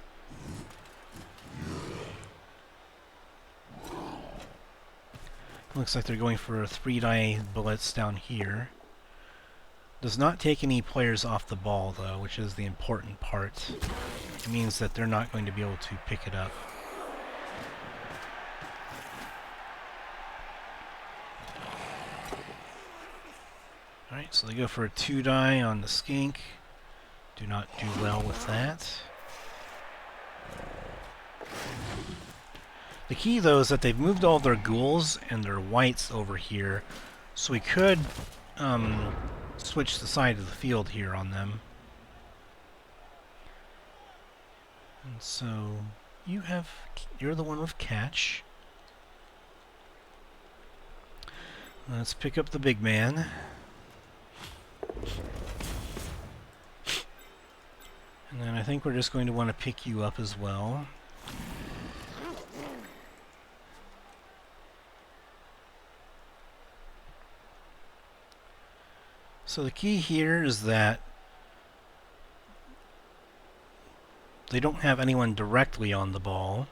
Looks like they're going for a 3-die blitz down here. Does not take any players off the ball, though, which is the important part. It means that they're not going to be able to pick it up. Alright, so they go for a 2-die on the Skink. Do not do well with that. The key, though, is that they've moved all their ghouls and their whites over here, so we could switch the side of the field here on them. And so you're the one with catch. Let's pick up the big man. And then I think we're just going to want to pick you up as well. So the key here is that they don't have anyone directly on the ball.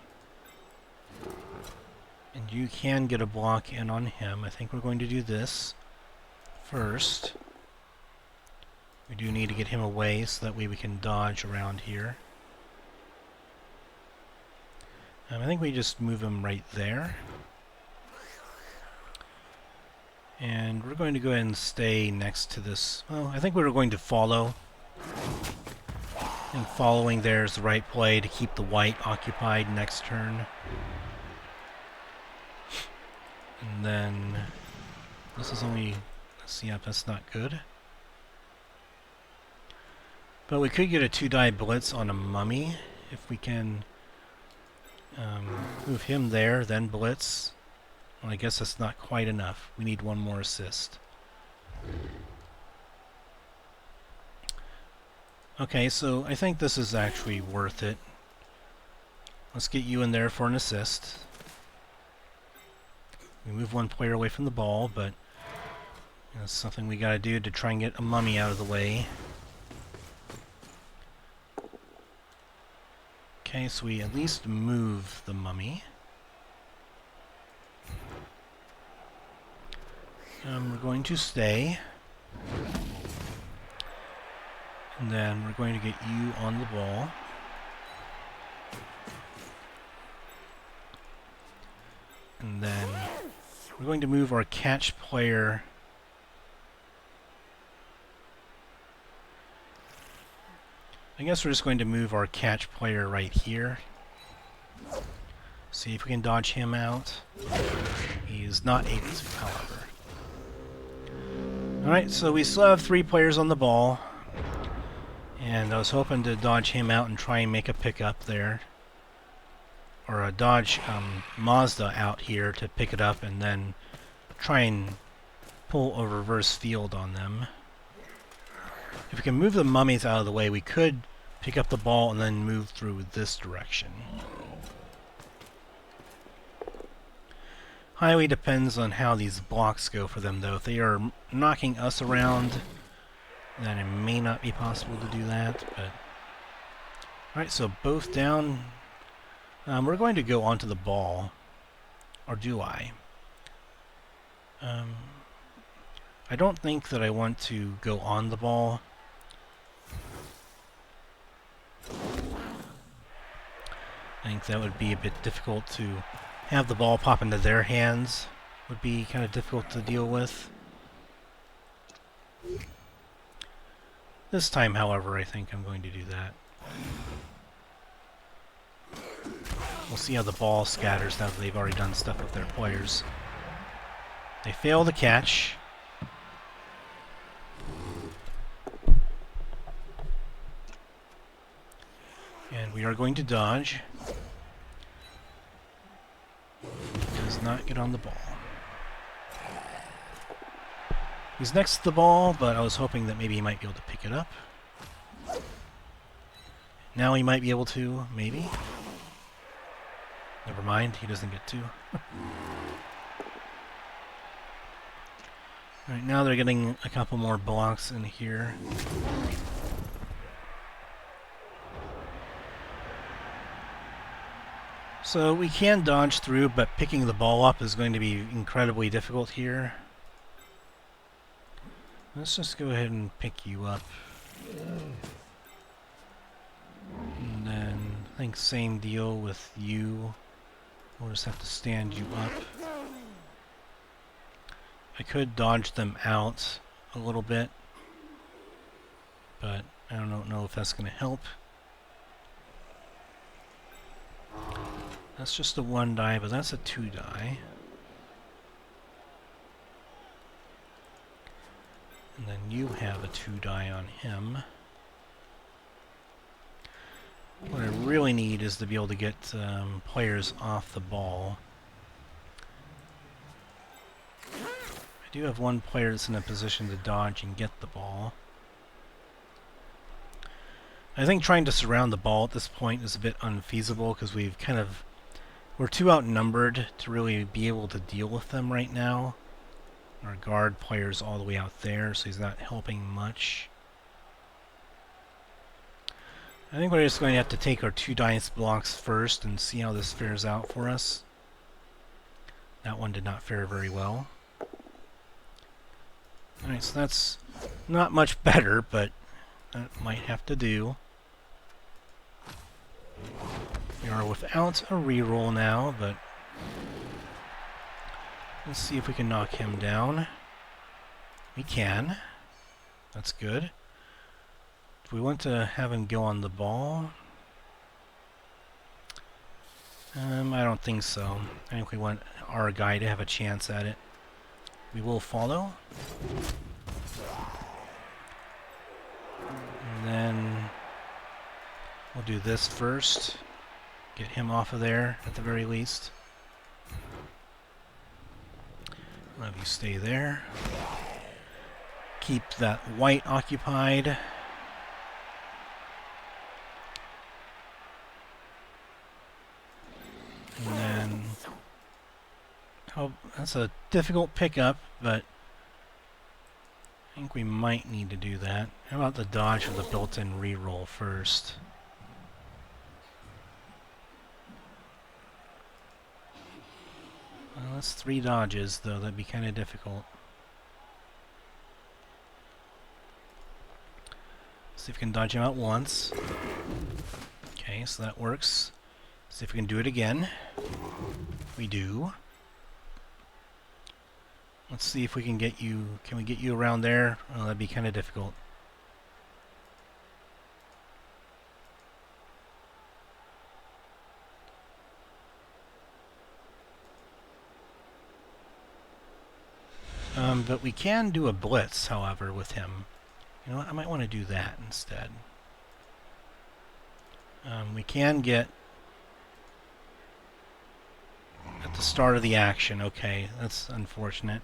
And you can get a block in on him. I think we're going to do this first. We do need to get him away so that way we can dodge around here. I think we just move him right there. And we're going to go ahead and stay next to this. Well, I think we were going to follow. And following there is the right play to keep the white occupied next turn. And then this is only, let's see, yeah, that's not good. But we could get a 2-die blitz on a mummy if we can move him there, then blitz. Well, I guess that's not quite enough. We need one more assist. Okay, so I think this is actually worth it. Let's get you in there for an assist. We move one player away from the ball, but that's something we gotta do to try and get a mummy out of the way. Okay, so we at least move the mummy. We're going to stay. And then we're going to get you on the ball. And then we're going to move our catch player. I guess we're just going to move our catch player right here. See if we can dodge him out. He's not able to, however. Alright, so we still have 3 players on the ball. And I was hoping to dodge him out and try and make a pickup there. Or dodge Mazda out here to pick it up and then try and pull a reverse field on them. If we can move the mummies out of the way, we could pick up the ball and then move through this direction. Highly depends on how these blocks go for them, though. If they are knocking us around, then it may not be possible to do that. But alright, so both down. We're going to go onto the ball. Or do I? I don't think that I want to go on the ball. I think that would be a bit difficult to have the ball pop into their hands. Would be kind of difficult to deal with. This time, however, I think I'm going to do that. We'll see how the ball scatters now that they've already done stuff with their players. They fail the catch. And we are going to dodge. Does not get on the ball. He's next to the ball, but I was hoping that maybe he might be able to pick it up. Now he might be able to, maybe. Never mind, he doesn't get to. Alright, now they're getting a couple more blocks in here. So we can dodge through, but picking the ball up is going to be incredibly difficult here. Let's just go ahead and pick you up. And then I think same deal with you. We'll just have to stand you up. I could dodge them out a little bit, but I don't know if that's going to help. That's just a 1 die, but that's a 2 die. And then you have a 2 die on him. What I really need is to be able to get players off the ball. I do have one player that's in a position to dodge and get the ball. I think trying to surround the ball at this point is a bit unfeasible because we're too outnumbered to really be able to deal with them right now. Our guard player's all the way out there, so he's not helping much. I think we're just going to have to take our 2 dice blocks first and see how this fares out for us. That one did not fare very well. Alright, so that's not much better, but that might have to do. We are without a reroll now, but let's see if we can knock him down. We can. That's good. Do we want to have him go on the ball? I don't think so. I think we want our guy to have a chance at it. We will follow. And then we'll do this first. Get him off of there, at the very least. I'll have you stay there. Keep that white occupied. And then... oh, that's a difficult pickup, but I think we might need to do that. How about the dodge with the built-in reroll first? Well, that's 3 dodges, though. That'd be kind of difficult. See if we can dodge him out once. Okay, so that works. See if we can do it again. We do. Let's see if we can get you... can we get you around there? Oh, that'd be kind of difficult. But we can do a blitz, however, with him. You know what? I might want to do that instead. We can get at the start of the action. Okay, that's unfortunate.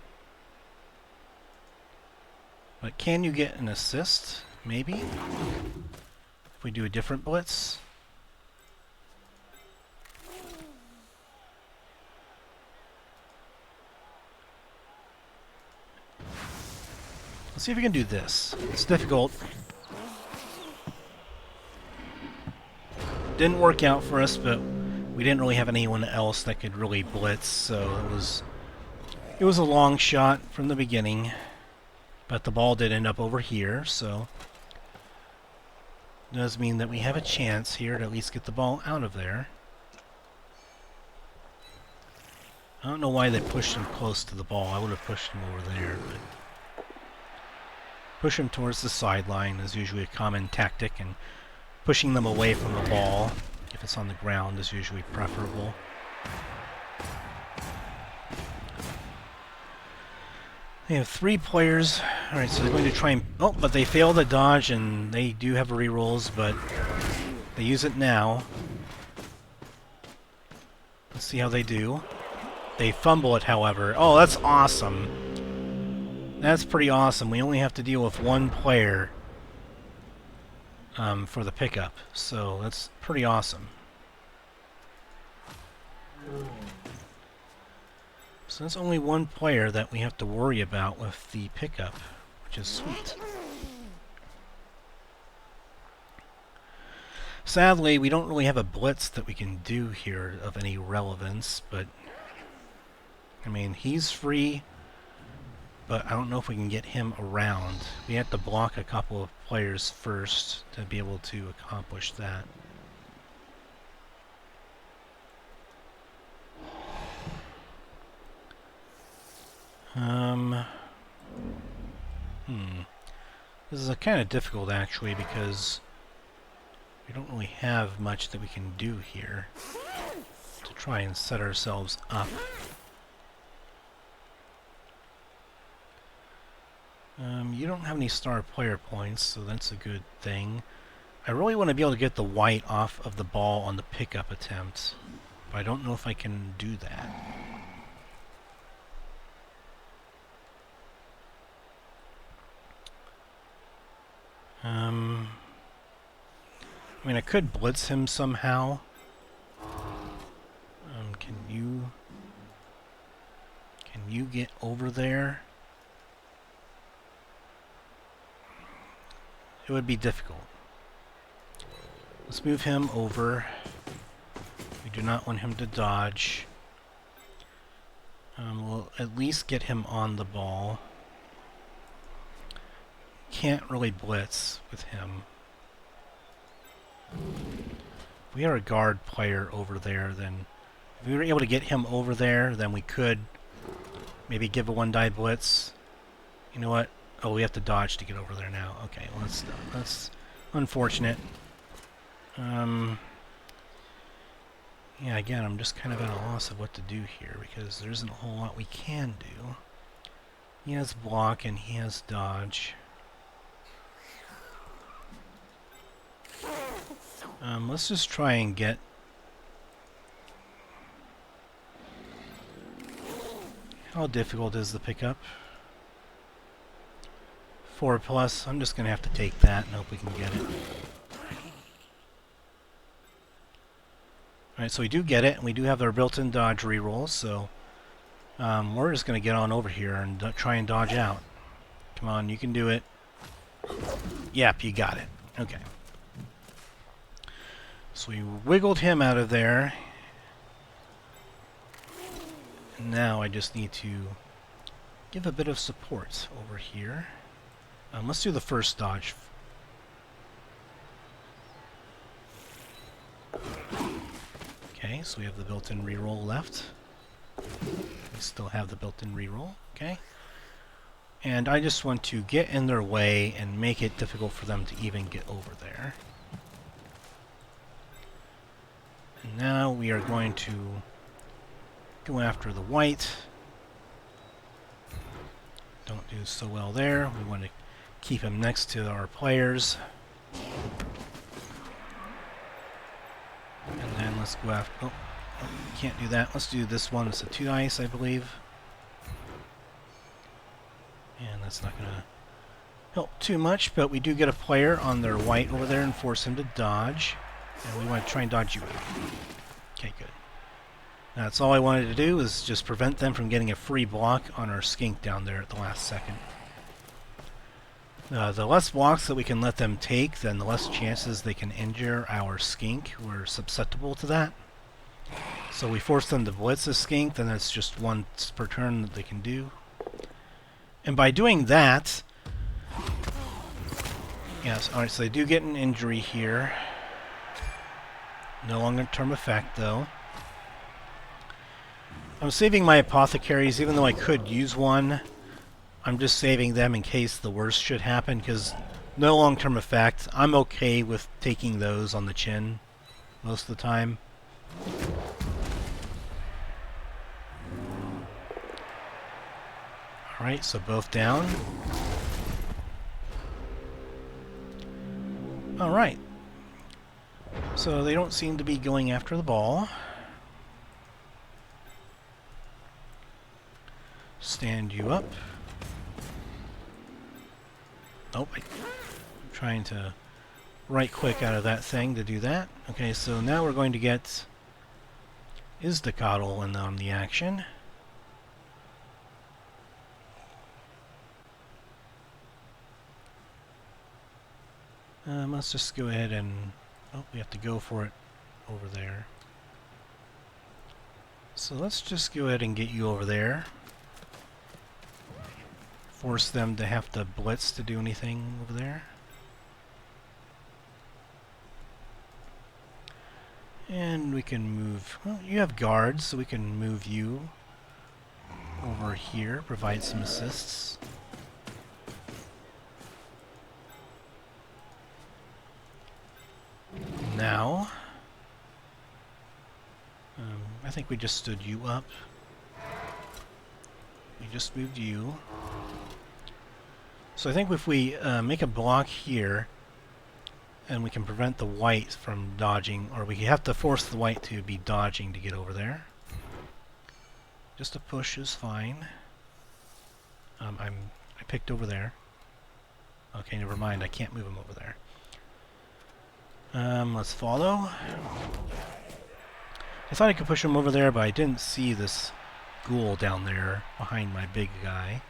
But can you get an assist? Maybe? If we do a different blitz? Let's see if we can do this. It's difficult. Didn't work out for us, but we didn't really have anyone else that could really blitz, so it was a long shot from the beginning. But the ball did end up over here, so it does mean that we have a chance here to at least get the ball out of there. I don't know why they pushed him close to the ball. I would have pushed him over there, but push him towards the sideline is usually a common tactic, and pushing them away from the ball, if it's on the ground, is usually preferable. They have 3 players. Alright, so they're going to try and... oh, but they fail the dodge, and they do have rerolls, but they use it now. Let's see how they do. They fumble it, however. Oh, that's awesome. That's pretty awesome. We only have to deal with 1 player for the pickup, so that's pretty awesome. So that's only 1 player that we have to worry about with the pickup, which is sweet. Sadly, we don't really have a blitz that we can do here of any relevance, but I mean, he's free, but I don't know if we can get him around. We have to block a couple of players first to be able to accomplish that. This is kind of difficult actually because we don't really have much that we can do here to try and set ourselves up. You don't have any star player points, so that's a good thing. I really want to be able to get the white off of the ball on the pickup attempt, but I don't know if I can do that. I mean, I could blitz him somehow. Can you get over there? It would be difficult. Let's move him over. We do not want him to dodge. We'll at least get him on the ball. Can't really blitz with him. If we are a guard player over there, then if we were able to get him over there, then we could maybe give a one-die blitz. You know what? Oh, we have to dodge to get over there now. Okay, well, that's unfortunate. Yeah, again, I'm just kind of at a loss of what to do here because there isn't a whole lot we can do. He has block and he has dodge. Let's just try and get... How difficult is the pickup? 4+. I'm just going to have to take that and hope we can get it. Alright, so we do get it, and we do have our built-in dodge reroll, so we're just going to get on over here and try and dodge out. Come on, you can do it. Yep, you got it. Okay. So we wiggled him out of there. And now I just need to give a bit of support over here. Let's do the first dodge. Okay, so we have the built-in reroll left. We still have the built-in reroll, okay? And I just want to get in their way and make it difficult for them to even get over there. And now we are going to go after the white. Don't do so well there. We want to keep him next to our players. And then let's go after... Oh, can't do that. Let's do this one. It's a 2 dice, I believe. And that's not going to help too much, but we do get a player on their white over there and force him to dodge. And we want to try and dodge you out. Okay, good. That's all I wanted to do, is just prevent them from getting a free block on our skink down there at the last second. The less blocks that we can let them take, then the less chances they can injure our skink. We're susceptible to that. So we force them to blitz a skink, then that's just once per turn that they can do. And by doing that... Yes, alright, so they do get an injury here. No longer-term effect, though. I'm saving my apothecaries, even though I could use one. I'm just saving them in case the worst should happen, because no long-term effect. I'm okay with taking those on the chin most of the time. Alright, so both down. Alright. So they don't seem to be going after the ball. Stand you up. Nope, I'm trying to right-click out of that thing to do that. Okay, so now we're going to get Iztacotol in on the action. Let's just go ahead and Oh, we have to go for it over there. So let's just go ahead and get you over there. Force them to have to blitz to do anything over there. And we can move... Well, you have guards, so we can move you over here, provide some assists. Now... I think we just stood you up. We just moved you. So I think if we make a block here, and we can prevent the white from dodging, or we have to force the white to be dodging to get over there. Just a push is fine. I picked over there. Okay, never mind. I can't move him over there. Let's follow. I thought I could push him over there, but I didn't see this ghoul down there behind my big guy.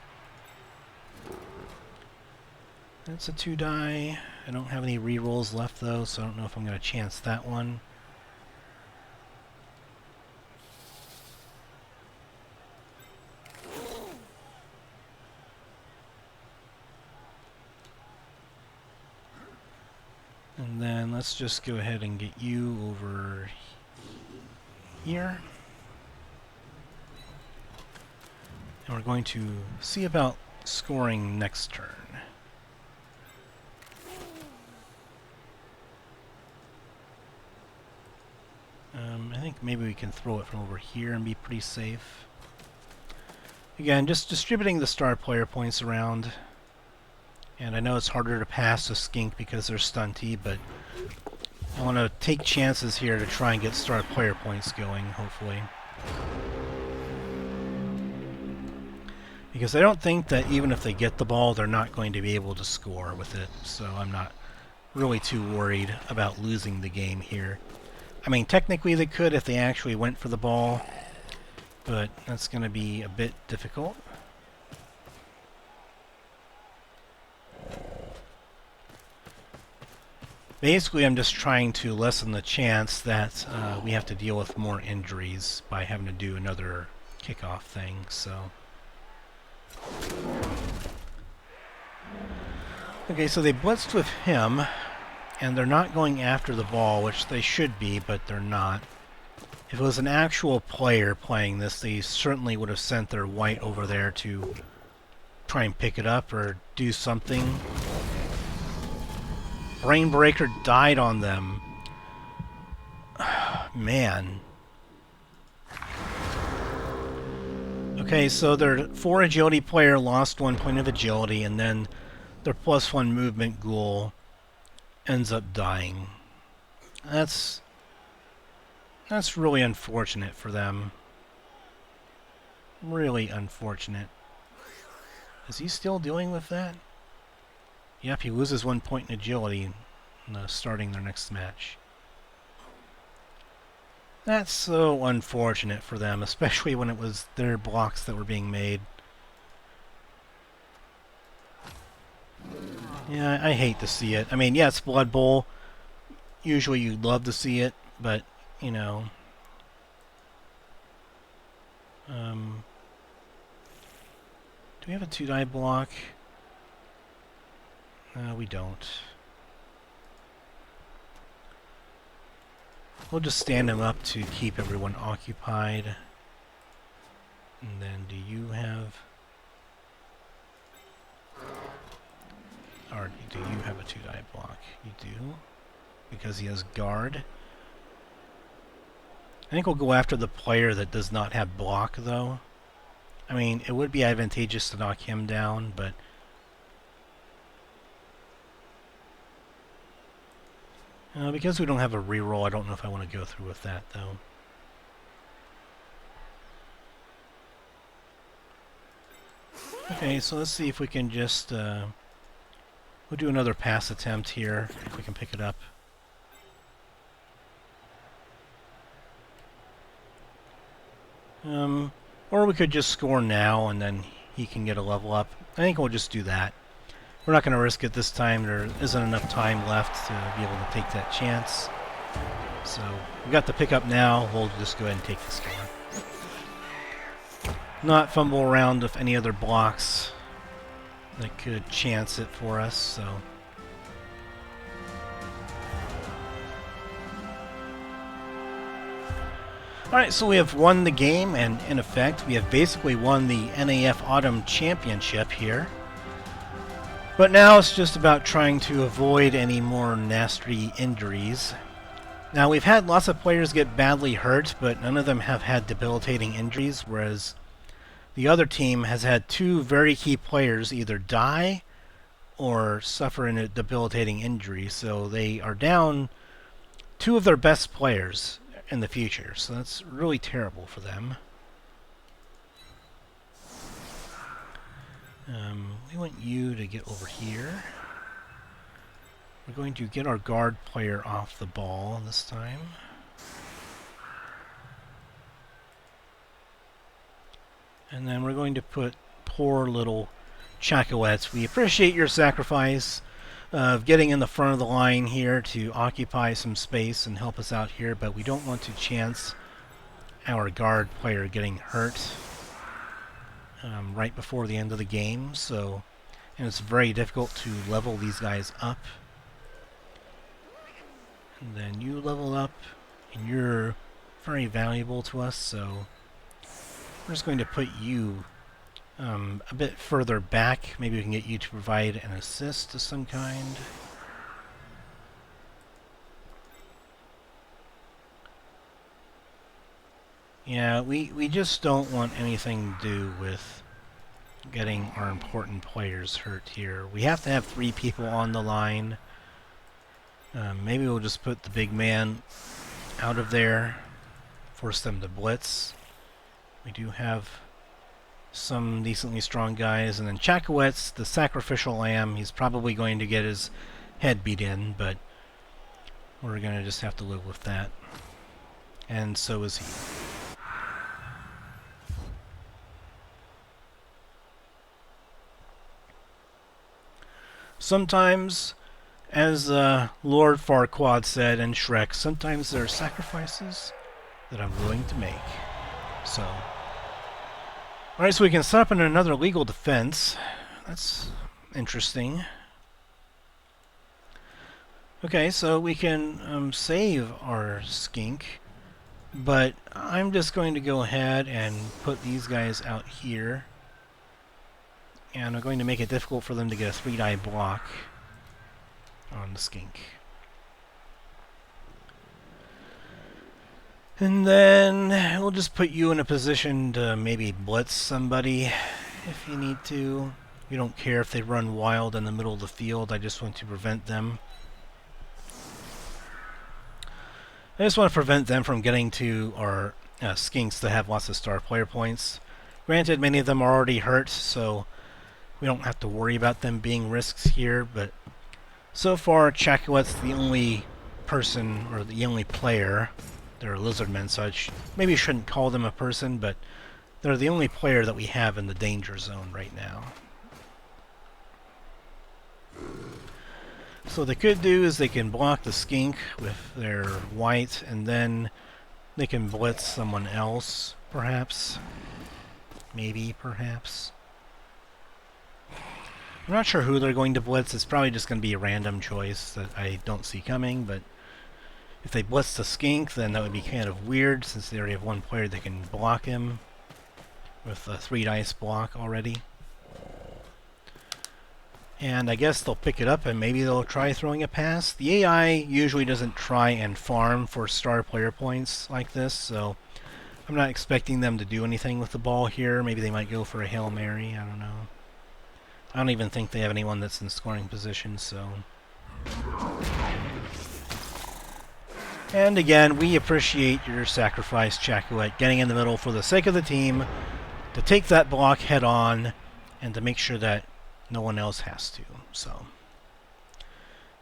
That's a 2-die. I don't have any rerolls left though, so I don't know if I'm going to chance that one. And then let's just go ahead and get you over here. And we're going to see about scoring next turn. I think maybe we can throw it from over here and be pretty safe. Again, just distributing the star player points around. And I know it's harder to pass a Skink because they're stunty, but I want to take chances here to try and get star player points going, hopefully. Because I don't think that even if they get the ball, they're not going to be able to score with it. So I'm not really too worried about losing the game here. I mean, technically they could if they actually went for the ball, but that's going to be a bit difficult. Basically, I'm just trying to lessen the chance that we have to deal with more injuries by having to do another kickoff thing, so... Okay, so they blitzed with him, and they're not going after the ball, which they should be, but they're not. If it was an actual player playing this, they certainly would have sent their white over there to try and pick it up or do something. Brainbreaker died on them. Man. Okay, so their 4 agility player lost 1 point of agility, and then their +1 movement ghoul ends up dying. That's really unfortunate for them. Really unfortunate. Is he still dealing with that? Yep, he loses 1 point in agility starting their next match. That's so unfortunate for them, especially when it was their blocks that were being made. Yeah, I hate to see it. I mean, yeah, it's Blood Bowl. Usually you'd love to see it, but, you know... do we have a 2-die block? We don't. We'll just stand him up to keep everyone occupied. And then do you have... Or do you have a 2-die block? You do. Because he has guard. I think we'll go after the player that does not have block, though. I mean, it would be advantageous to knock him down, but... because we don't have a reroll, I don't know if I want to go through with that, though. Okay, so let's see if we can just... we'll do another pass attempt here, if we can pick it up. Or we could just score now, and then he can get a level up. I think we'll just do that. we're not going to risk it this time. There isn't enough time left to be able to take that chance. So we got the pickup now. We'll just go ahead and take this door. Not fumble around with any other blocks that could chance it for us. So. Alright, so we have won the game, and in effect, we have basically won the NAF Autumn Championship here. But now it's just about trying to avoid any more nasty injuries. Now, we've had lots of players get badly hurt, but none of them have had debilitating injuries, whereas the other team has had two very key players either die or suffer a debilitating injury, so they are down two of their best players in the future, so that's really terrible for them. We want you to get over here. We're going to get our guard player off the ball this time. And then we're going to put poor little Chaqkoets. We appreciate your sacrifice of getting in the front of the line here to occupy some space and help us out here, but we don't want to chance our guard player getting hurt right before the end of the game. So, and it's very difficult to level these guys up. And then you level up, and you're very valuable to us, so we're just going to put you a bit further back. Maybe we can get you to provide an assist of some kind. Yeah, we just don't want anything to do with getting our important players hurt here. We have to have 3 people on the line. Maybe we'll just put the big man out of there, force them to blitz. We do have some decently strong guys, and then Chaqkoet's the sacrificial lamb. He's probably going to get his head beat in, but we're going to just have to live with that. And so is he. Sometimes, as Lord Farquaad said in Shrek, sometimes there are sacrifices that I'm willing to make. So, alright, so we can set up in another legal defense. That's interesting. Okay, so we can save our Skink, but I'm just going to go ahead and put these guys out here. And I'm going to make it difficult for them to get a 3-die block on the Skink. And then we'll just put you in a position to maybe blitz somebody if you need to. We don't care if they run wild in the middle of the field. I just want to prevent them. I just want to prevent them from getting to our Skinks that have lots of star player points. Granted, many of them are already hurt, so we don't have to worry about them being risks here, but so far Chaqkoet's the only person, or the only player. They're Lizardmen, so maybe shouldn't call them a person, but they're the only player that we have in the danger zone right now. So what they could do is they can block the Skink with their white, and then they can blitz someone else, perhaps. Maybe, perhaps. I'm not sure who they're going to blitz. It's probably just going to be a random choice that I don't see coming, but if they blitz the Skink, then that would be kind of weird, since they already have one player that can block him with a 3-dice block already. And I guess they'll pick it up and maybe they'll try throwing a pass. The AI usually doesn't try and farm for star player points like this, so I'm not expecting them to do anything with the ball here. Maybe they might go for a Hail Mary, I don't know. I don't even think they have anyone that's in scoring position, so... And again, we appreciate your sacrifice, Chaqkoet, getting in the middle for the sake of the team, to take that block head on, and to make sure that no one else has to. So,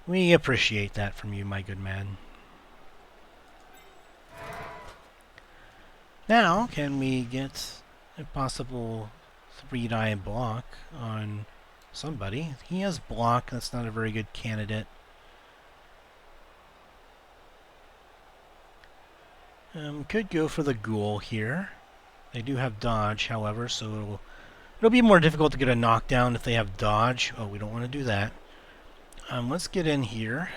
we appreciate that from you, my good man. Now, can we get a possible 3-die block on somebody. He has block. That's not a very good candidate. Could go for the ghoul here. They do have dodge, however, so it'll be more difficult to get a knockdown if they have dodge. Oh, we don't want to do that. Let's get in here.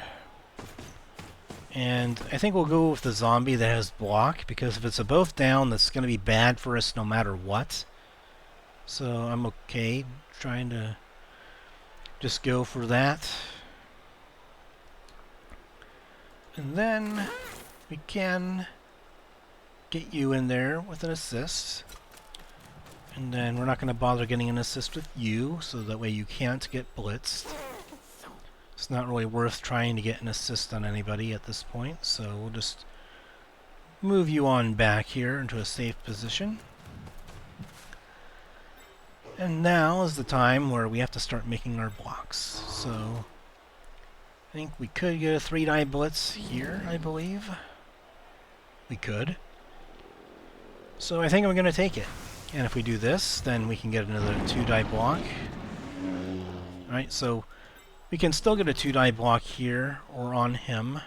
And I think we'll go with the zombie that has block, because if it's a both down, that's going to be bad for us no matter what. So I'm okay trying to just go for that. And then we can get you in there with an assist. And then we're not going to bother getting an assist with you, so that way you can't get blitzed. It's not really worth trying to get an assist on anybody at this point, so we'll just move you on back here into a safe position. And now is the time where we have to start making our blocks. So I think we could get a 3-die blitz here, I believe. We could. So I think I'm going to take it. And if we do this, then we can get another 2-die block. Alright, so we can still get a 2-die block here or on him.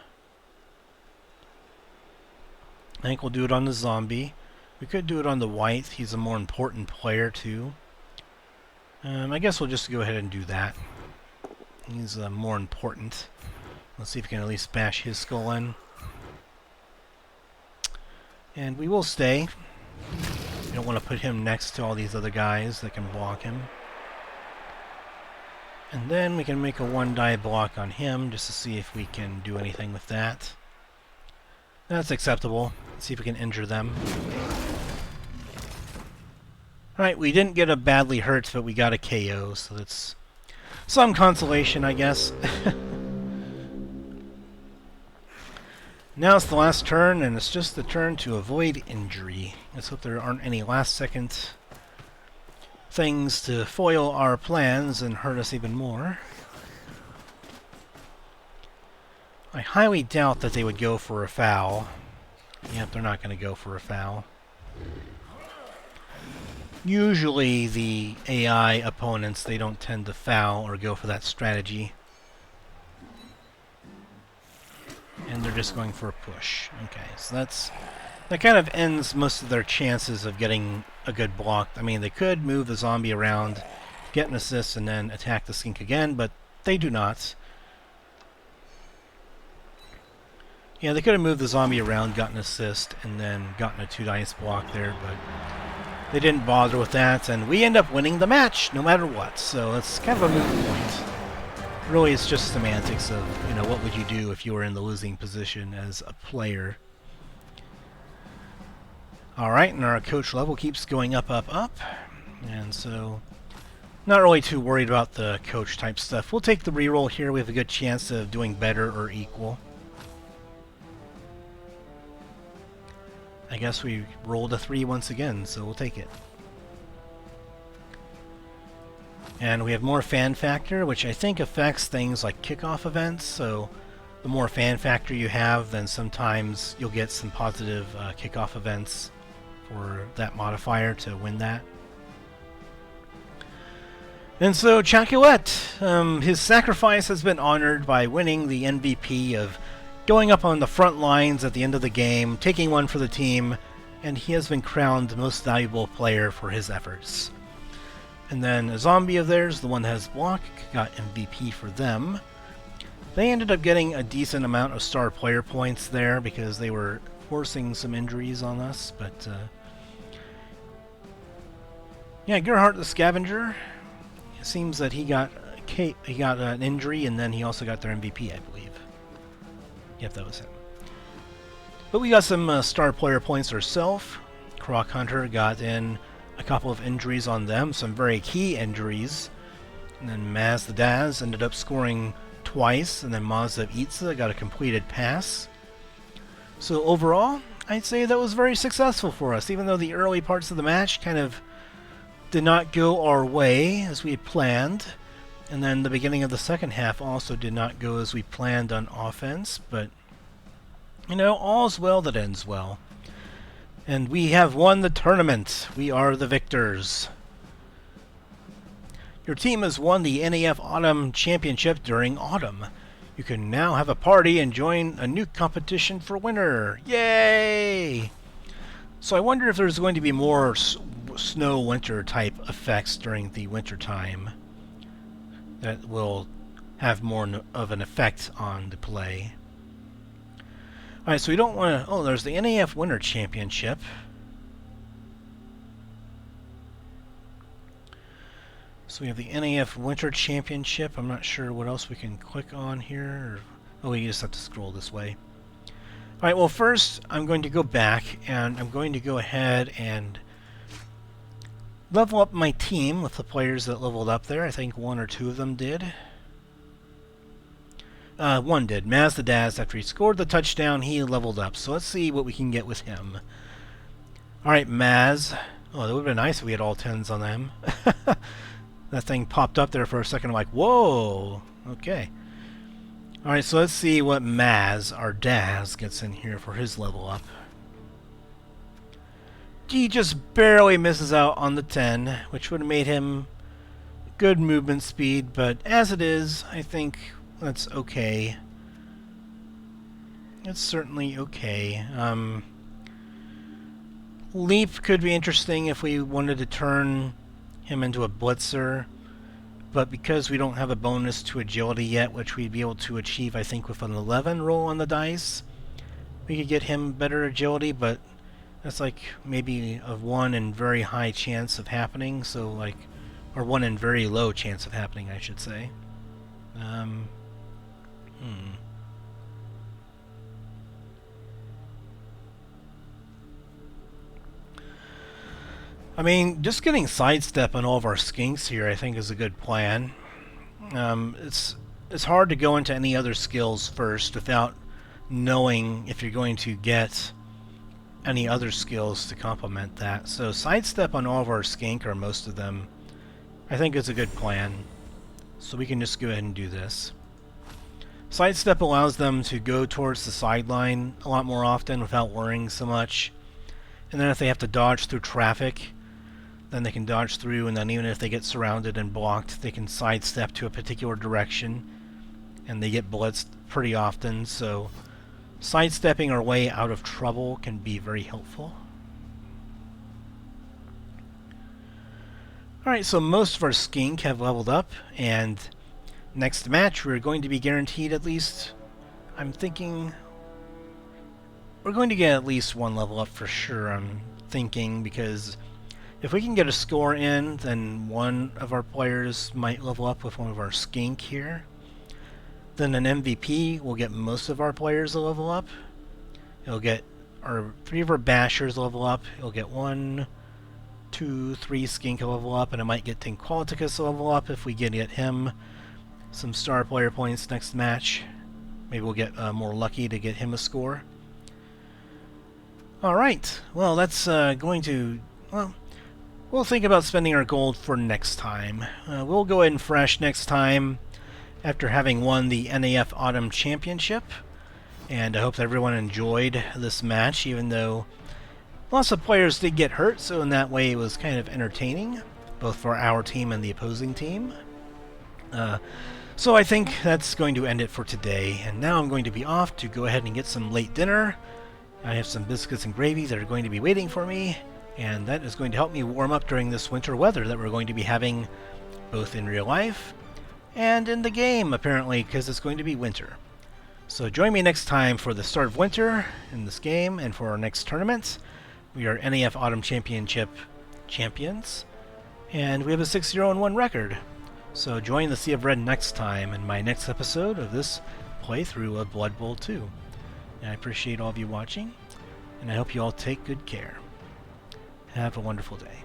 I think we'll do it on the zombie. We could do it on the white. He's a more important player too. I guess we'll just go ahead and do that. He's more important. Let's see if we can at least bash his skull in. And we will stay. We don't want to put him next to all these other guys that can block him. And then we can make a 1-die block on him just to see if we can do anything with that. That's acceptable. Let's see if we can injure them. Alright, we didn't get a badly hurt, but we got a KO, so that's some consolation, I guess. Now it's the last turn, and it's just the turn to avoid injury. Let's hope there aren't any last-second things to foil our plans and hurt us even more. I highly doubt that they would go for a foul. Yep, they're not going to go for a foul. Usually the AI opponents, they don't tend to foul or go for that strategy. And they're just going for a push. Okay, so that kind of ends most of their chances of getting a good block. I mean, they could move the zombie around, get an assist, and then attack the skink again, but they do not. Yeah, they could have moved the zombie around, gotten an assist, and then gotten a 2-dice block there, but they didn't bother with that, and we end up winning the match no matter what. So it's kind of a moot point. Really, it's just semantics of, you know, what would you do if you were in the losing position as a player. Alright, and our coach level keeps going up, up, up. And so, not really too worried about the coach type stuff. We'll take the reroll here. We have a good chance of doing better or equal. I guess we rolled a 3 once again, so we'll take it. And we have more fan factor, which I think affects things like kickoff events, so the more fan factor you have, then sometimes you'll get some positive kickoff events for that modifier to win that. And so Chaqkoet, his sacrifice has been honored by winning the MVP of going up on the front lines at the end of the game, taking one for the team, and he has been crowned most valuable player for his efforts. And then a zombie of theirs, the one that has block, got MVP for them. They ended up getting a decent amount of star player points there because they were forcing some injuries on us, but yeah, Gerhardt the Scavenger, it seems that he got an injury, and then he also got their MVP, I believe. Yep, that was him. But we got some star player points ourselves. Croc Hunter got in a couple of injuries on them, some very key injuries. And then Maz the Daz ended up scoring twice, and then Mazda of Itza got a completed pass. So overall, I'd say that was very successful for us, even though the early parts of the match kind of did not go our way as we had planned. And then the beginning of the second half also did not go as we planned on offense, but, you know, all's well that ends well. And we have won the tournament. We are the victors. Your team has won the NAF Autumn Championship during autumn. You can now have a party and join a new competition for winter. Yay! So I wonder if there's going to be more snow winter type effects during the winter time that will have more of an effect on the play. Alright, so we don't want to... Oh, there's the NAF Winter Championship. So we have the NAF Winter Championship. I'm not sure what else we can click on here. Oh, we just have to scroll this way. Alright, well first I'm going to go back and I'm going to go ahead and level up my team with the players that leveled up there. I think one or two of them did. One did. Maz the Daz, after he scored the touchdown, he leveled up. So let's see what we can get with him. Alright, Maz. Oh, that would have been nice if we had all 10s on them. That thing popped up there for a second. I'm like, whoa! Okay. Alright, so let's see what Maz, our Daz, gets in here for his level up. He just barely misses out on the 10, which would have made him good movement speed, but as it is, I think that's okay. It's certainly okay. Leap could be interesting if we wanted to turn him into a blitzer, but because we don't have a bonus to agility yet, which we'd be able to achieve, I think, with an 11 roll on the dice, we could get him better agility, but that's like maybe a 1 in very high chance of happening, so like, or 1 in very low chance of happening, I should say. I mean, just getting sidestep on all of our skinks here, I think, is a good plan. It's hard to go into any other skills first without knowing if you're going to get any other skills to complement that. So sidestep on all of our skink, or most of them, I think is a good plan. So we can just go ahead and do this. Sidestep allows them to go towards the sideline a lot more often without worrying so much. And then if they have to dodge through traffic, then they can dodge through, and then even if they get surrounded and blocked, they can sidestep to a particular direction, and they get blitzed pretty often, so sidestepping our way out of trouble can be very helpful. Alright, so most of our skink have leveled up, and next match we're going to be guaranteed at least, I'm thinking, we're going to get at least one level up for sure, I'm thinking, because if we can get a score in, then one of our players might level up with one of our skink here. Then an MVP will get most of our players to level up. It'll get our 3 of our bashers level up. It'll get 1, 2, 3 skink level up, and it might get Tenqulaticus level up if we get him some star player points next match. Maybe we'll get more lucky to get him a score. Alright, well that's going to... well, we'll think about spending our gold for next time. We'll go ahead and fresh next time after having won the NAF Autumn Championship. And I hope that everyone enjoyed this match, even though lots of players did get hurt, so in that way it was kind of entertaining, both for our team and the opposing team. So I think that's going to end it for today, and now I'm going to be off to go ahead and get some late dinner. I have some biscuits and gravy that are going to be waiting for me, and that is going to help me warm up during this winter weather that we're going to be having both in real life and in the game, apparently, because it's going to be winter. So join me next time for the start of winter in this game, and for our next tournament. We are NAF Autumn Championship champions, and we have a 6-0-1 record. So join the Sea of Red next time in my next episode of this playthrough of Blood Bowl 2. And I appreciate all of you watching, and I hope you all take good care. Have a wonderful day.